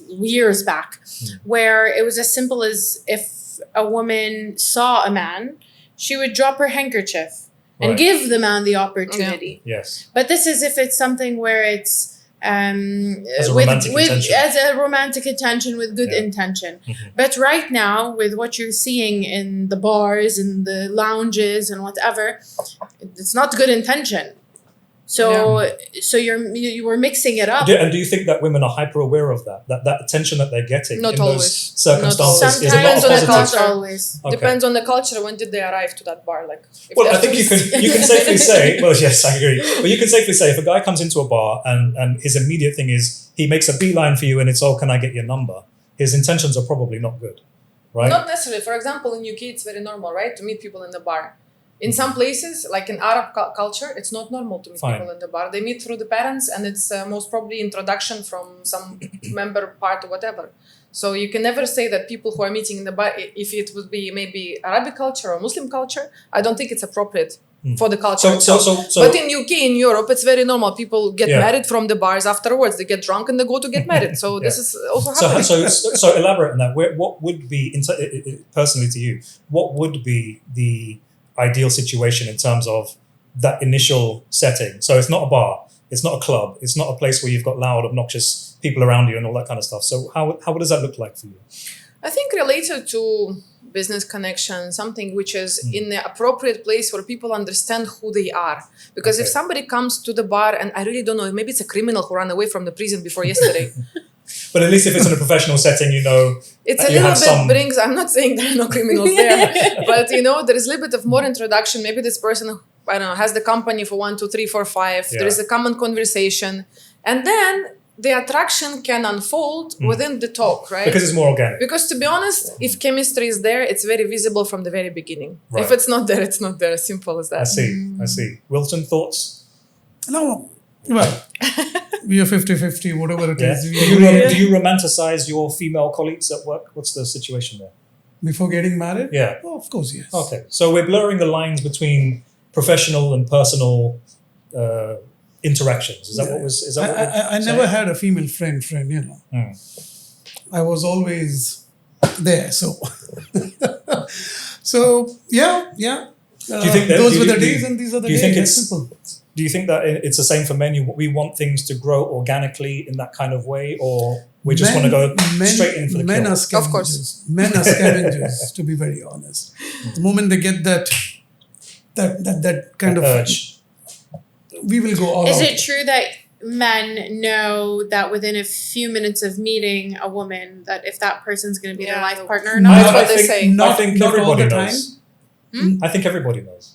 years back, where it was as simple as if a woman saw a man, she would drop her handkerchief and give the man the opportunity. Yeah. Yes. But this is if it's something where it's as a romantic intention with good intention. But right now, with what you're seeing in the bars and the lounges and whatever, it's not good intention. So you were mixing it up. And do you think that women are hyper aware of that attention that they're getting in those circumstances? Is it not positive? Always. Okay. Depends on the culture. When did they arrive to that bar? I think you can safely say. Well, yes, I agree. But you can safely say if a guy comes into a bar and his immediate thing is he makes a beeline for you and it's can I get your number? His intentions are probably not good, right? Not necessarily. For example, in UK, it's very normal, right, to meet people in the bar. In some places, like in Arab culture, it's not normal to meet people in the bar. They meet through the parents, and it's most probably introduction from some member part or whatever. So you can never say that people who are meeting in the bar, if it would be maybe Arabic culture or Muslim culture, I don't think it's appropriate for the culture itself. But in UK, in Europe, it's very normal. People get married from the bars afterwards. They get drunk and they go to get married. So this is also happening. So elaborate on that. What would be, personally to you, what would be the ideal situation in terms of that initial setting? So it's not a bar, it's not a club, it's not a place where you've got loud, obnoxious people around you and all that kind of stuff. So how does that look like for you? I think related to business connection, something which is in the appropriate place where people understand who they are. Because if somebody comes to the bar and I really don't know, maybe it's a criminal who ran away from the prison before yesterday. But at least if it's in a professional setting, it's a little bit I'm not saying there are no criminals there, but there is a little bit of more introduction. Maybe this person, I don't know, has the company for 1, 2, 3, 4, 5. Yeah. There is a common conversation. And then the attraction can unfold within the talk, right? Because it's more organic. Because to be honest, if chemistry is there, it's very visible from the very beginning. Right. If it's not there, it's not there. Simple as that. I see. Wilton, thoughts? No. Well, we are 50-50, whatever it is. Do you romanticize your female colleagues at work? What's the situation there? Before getting married? Yeah. Oh, of course, yes. Okay. So we're blurring the lines between professional and personal interactions. Is that what was? Is that what I never had a female friend, you know. I was always there. So, yeah. Do you think that, those were the days and these are the do you days. think It's simple. Do you think that it's the same for men? We want things to grow organically in that kind of way, or we just want to go straight in for the men kill? are scavengers. Of course. Men are scavengers, to be very honest. The moment they get that kind of urge. We will go all Is out. it true that men know that within a few minutes of meeting a woman, that if that person's going to be their life partner or No, not? That's what I they think, say. I think Not all everybody the knows. I think everybody knows.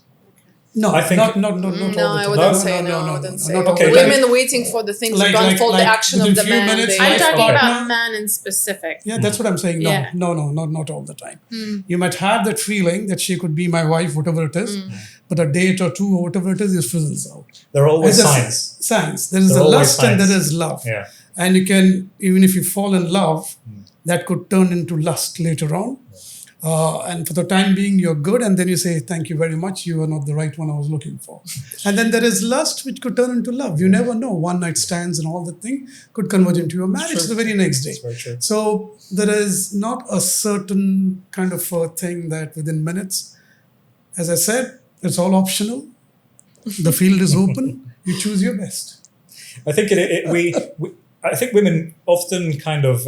No, I think- not all No, the time. I wouldn't say no. I wouldn't say. Not all the Okay, time. Women waiting for the things Like- to unfold the like action of within the few man. minutes, I'm life talking partner. about men in specific. Yeah, that's what I'm saying. No, Yeah. not all the time. You might have that feeling that she could be my wife, whatever it is, but a date or two or whatever it is fizzles out. There are always As I signs. said, signs. There is There a are always lust and signs. there is love. Yeah. And you can, even if you fall in love, that could turn into lust later on. And for the time being, you're good. And then you say, thank you very much. You are not the right one I was looking for. And then there is lust, which could turn into love. You never know. One night stands and all that thing could converge into your marriage the very next day. That's very true. So there is not a certain kind of a thing that within minutes, as I said, it's all optional. The field is open. You choose your best. I think I think women often kind of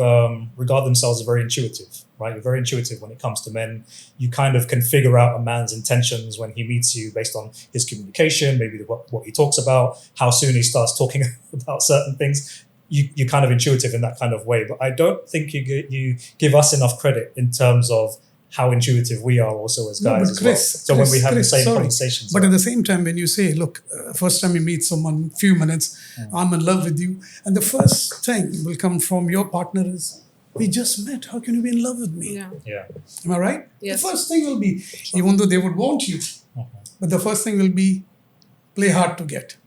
regard themselves as very intuitive, right? You're very intuitive when it comes to men. You kind of can figure out a man's intentions when he meets you based on his communication, maybe what he talks about, how soon he starts talking about certain things. You're kind of intuitive in that kind of way. But I don't think you give us enough credit in terms of how intuitive we are also as guys as well. So when we have the same conversations. But at the same time, when you say, look, first time you meet someone, few minutes, I'm in love with you. And the first thing will come from your partner is, we just met. How can you be in love with me? Yeah. Am I right? Yes. The first thing will be, even though they would want you, but the first thing will be, play hard to get.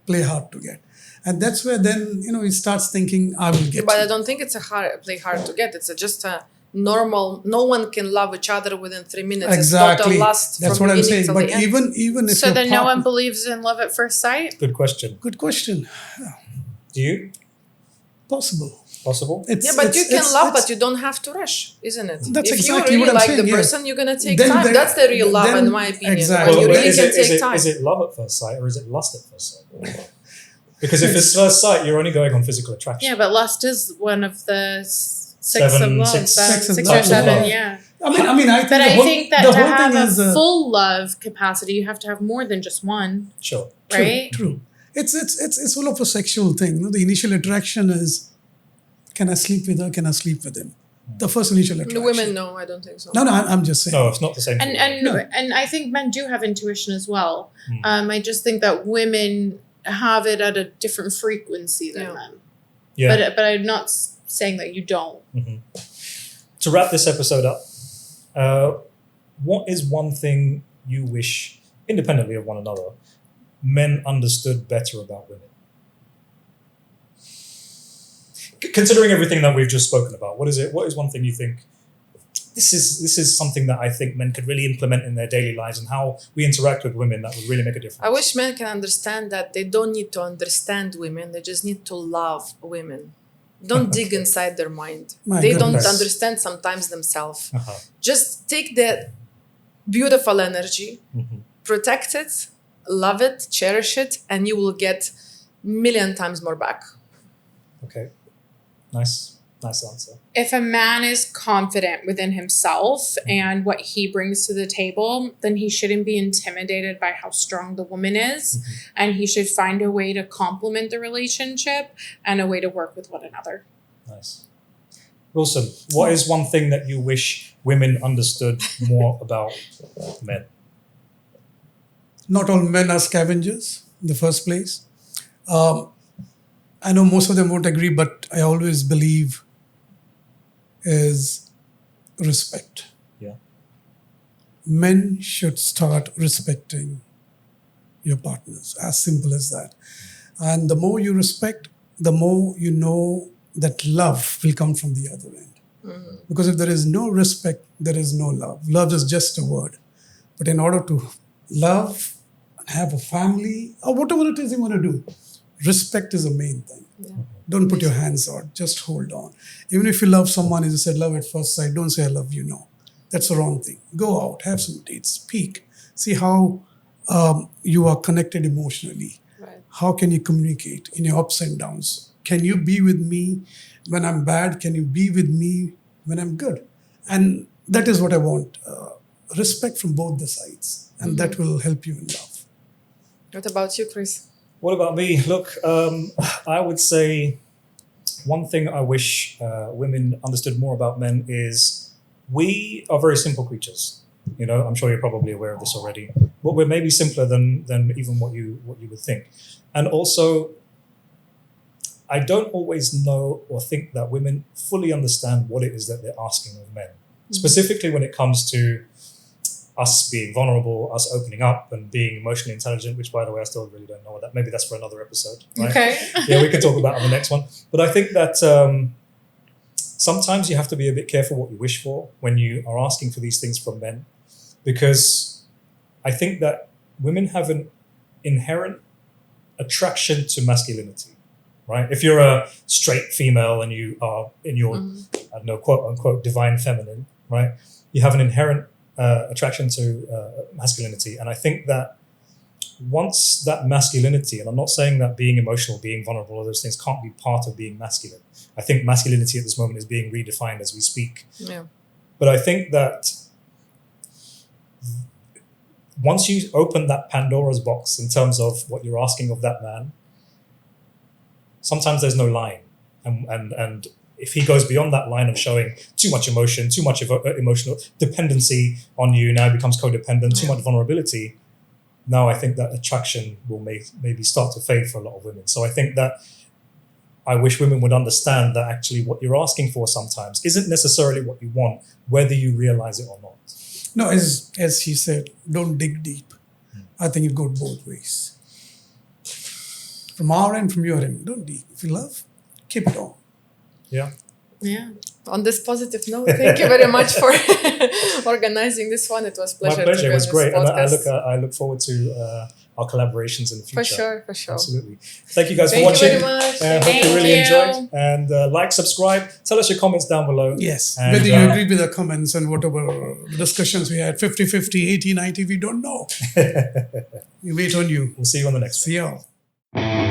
And that's where then, he starts thinking, I will get But you. I don't think it's play hard to get. It's just a normal. No one can love each other within 3 minutes. Exactly. It's total lust That's from what I'm beginning saying. till But the end. even if So your then no one partner- believes in love at first sight? Good question. Good question. Do you? Possible. Possible? Yeah, but you can love, but you don't have to rush, isn't it? That's if exactly you what really I'm like saying, the yeah. person, you're gonna take Then- time. then- That's the real love, then- in my opinion. exactly. When you really is can it, take is, time. it, is it love at first sight or is it lust at first sight? Because if it's first sight, you're only going on physical attraction. Yeah, but lust is one of the six Seven- of love. six- Six of or love. seven, Love. yeah. I mean, I think But the I whole, think that the to whole have thing a is full love capacity, you have to have more than just one, Sure. right? True. It's full of a sexual thing. The initial attraction is, can I sleep with her? Can I sleep with him? The first initial The attraction. women, no, I don't think so. No, I'm just saying. No, it's not the same. And for women. and I think men do have intuition as well. I just think that women have it at a different frequency than men. Yeah. But I'm not saying that you don't. To wrap this episode up, what is one thing you wish, independently of one another, men understood better about women? Considering everything that we've just spoken about, what is it? What is one thing you think this is something that I think men could really implement in their daily lives and how we interact with women that would really make a difference? I wish men can understand that they don't need to understand women. They just need to love women. Don't dig inside their mind. My They goodness. don't understand sometimes themselves. Just take that beautiful energy, protect it, love it, cherish it, and you will get million times more back. Okay. Nice answer. If a man is confident within himself and what he brings to the table, then he shouldn't be intimidated by how strong the woman is. And he should find a way to complement the relationship and a way to work with one another. Nice. Wilson, what is one thing that you wish women understood more about men? Not all men are scavengers in the first place. I know most of them won't agree, but I always believe is respect. Yeah. Men should start respecting your partners, as simple as that. And the more you respect, the more you know that love will come from the other end. Because if there is no respect, there is no love. Love is just a word. But in order to love, have a family, or whatever it is you want to do, respect is the main thing. Yeah. Don't put your hands out. Just hold on. Even if you love someone, as you said, love at first sight, don't say I love you. No, that's the wrong thing. Go out, have some dates, speak. See how you are connected emotionally. Right. How can you communicate in your ups and downs? Can you be with me when I'm bad? Can you be with me when I'm good? And that is what I want. Respect from both the sides. And that will help you in love. What about you, Chris? What about me? Look, I would say one thing I wish women understood more about men is we are very simple creatures. You know, I'm sure you're probably aware of this already, but we're maybe simpler than even what you would think. And also, I don't always know or think that women fully understand what it is that they're asking of men, specifically when it comes to us being vulnerable, us opening up and being emotionally intelligent, which, by the way, I still really don't know what that. Maybe that's for another episode. Right? Okay. Yeah, we can talk about it on the next one. But I think that sometimes you have to be a bit careful what you wish for when you are asking for these things from men, because I think that women have an inherent attraction to masculinity, right? If you're a straight female and you are in your, I don't know, quote unquote, divine feminine, right? You have an inherent attraction to masculinity. And I think that once that masculinity, and I'm not saying that being emotional, being vulnerable, all those things can't be part of being masculine. I think masculinity at this moment is being redefined as we speak. Yeah. But I think that once you open that Pandora's box in terms of what you're asking of that man, sometimes there's no line. And if he goes beyond that line of showing too much emotion, too much emotional dependency on you, now becomes codependent, too much vulnerability, now I think that attraction will maybe start to fade for a lot of women. So I think that I wish women would understand that actually what you're asking for sometimes isn't necessarily what you want, whether you realize it or not. No, as he said, don't dig deep. I think it goes both ways. From our end, from your end, don't dig. If you love, keep it on. Yeah. Yeah. On this positive note, thank you very much for organizing this one. It was a pleasure. My pleasure. It was great. And I look forward to our collaborations in the future. For sure. Absolutely. Thank you guys Thank for watching. you very much. Hope you really enjoyed. And like, subscribe. Tell us your comments down below. Yes. And, whether you agree with the comments and whatever discussions we had, 50-50, 80-90, we don't know. We wait on you. We'll see you on the next one. See y'all.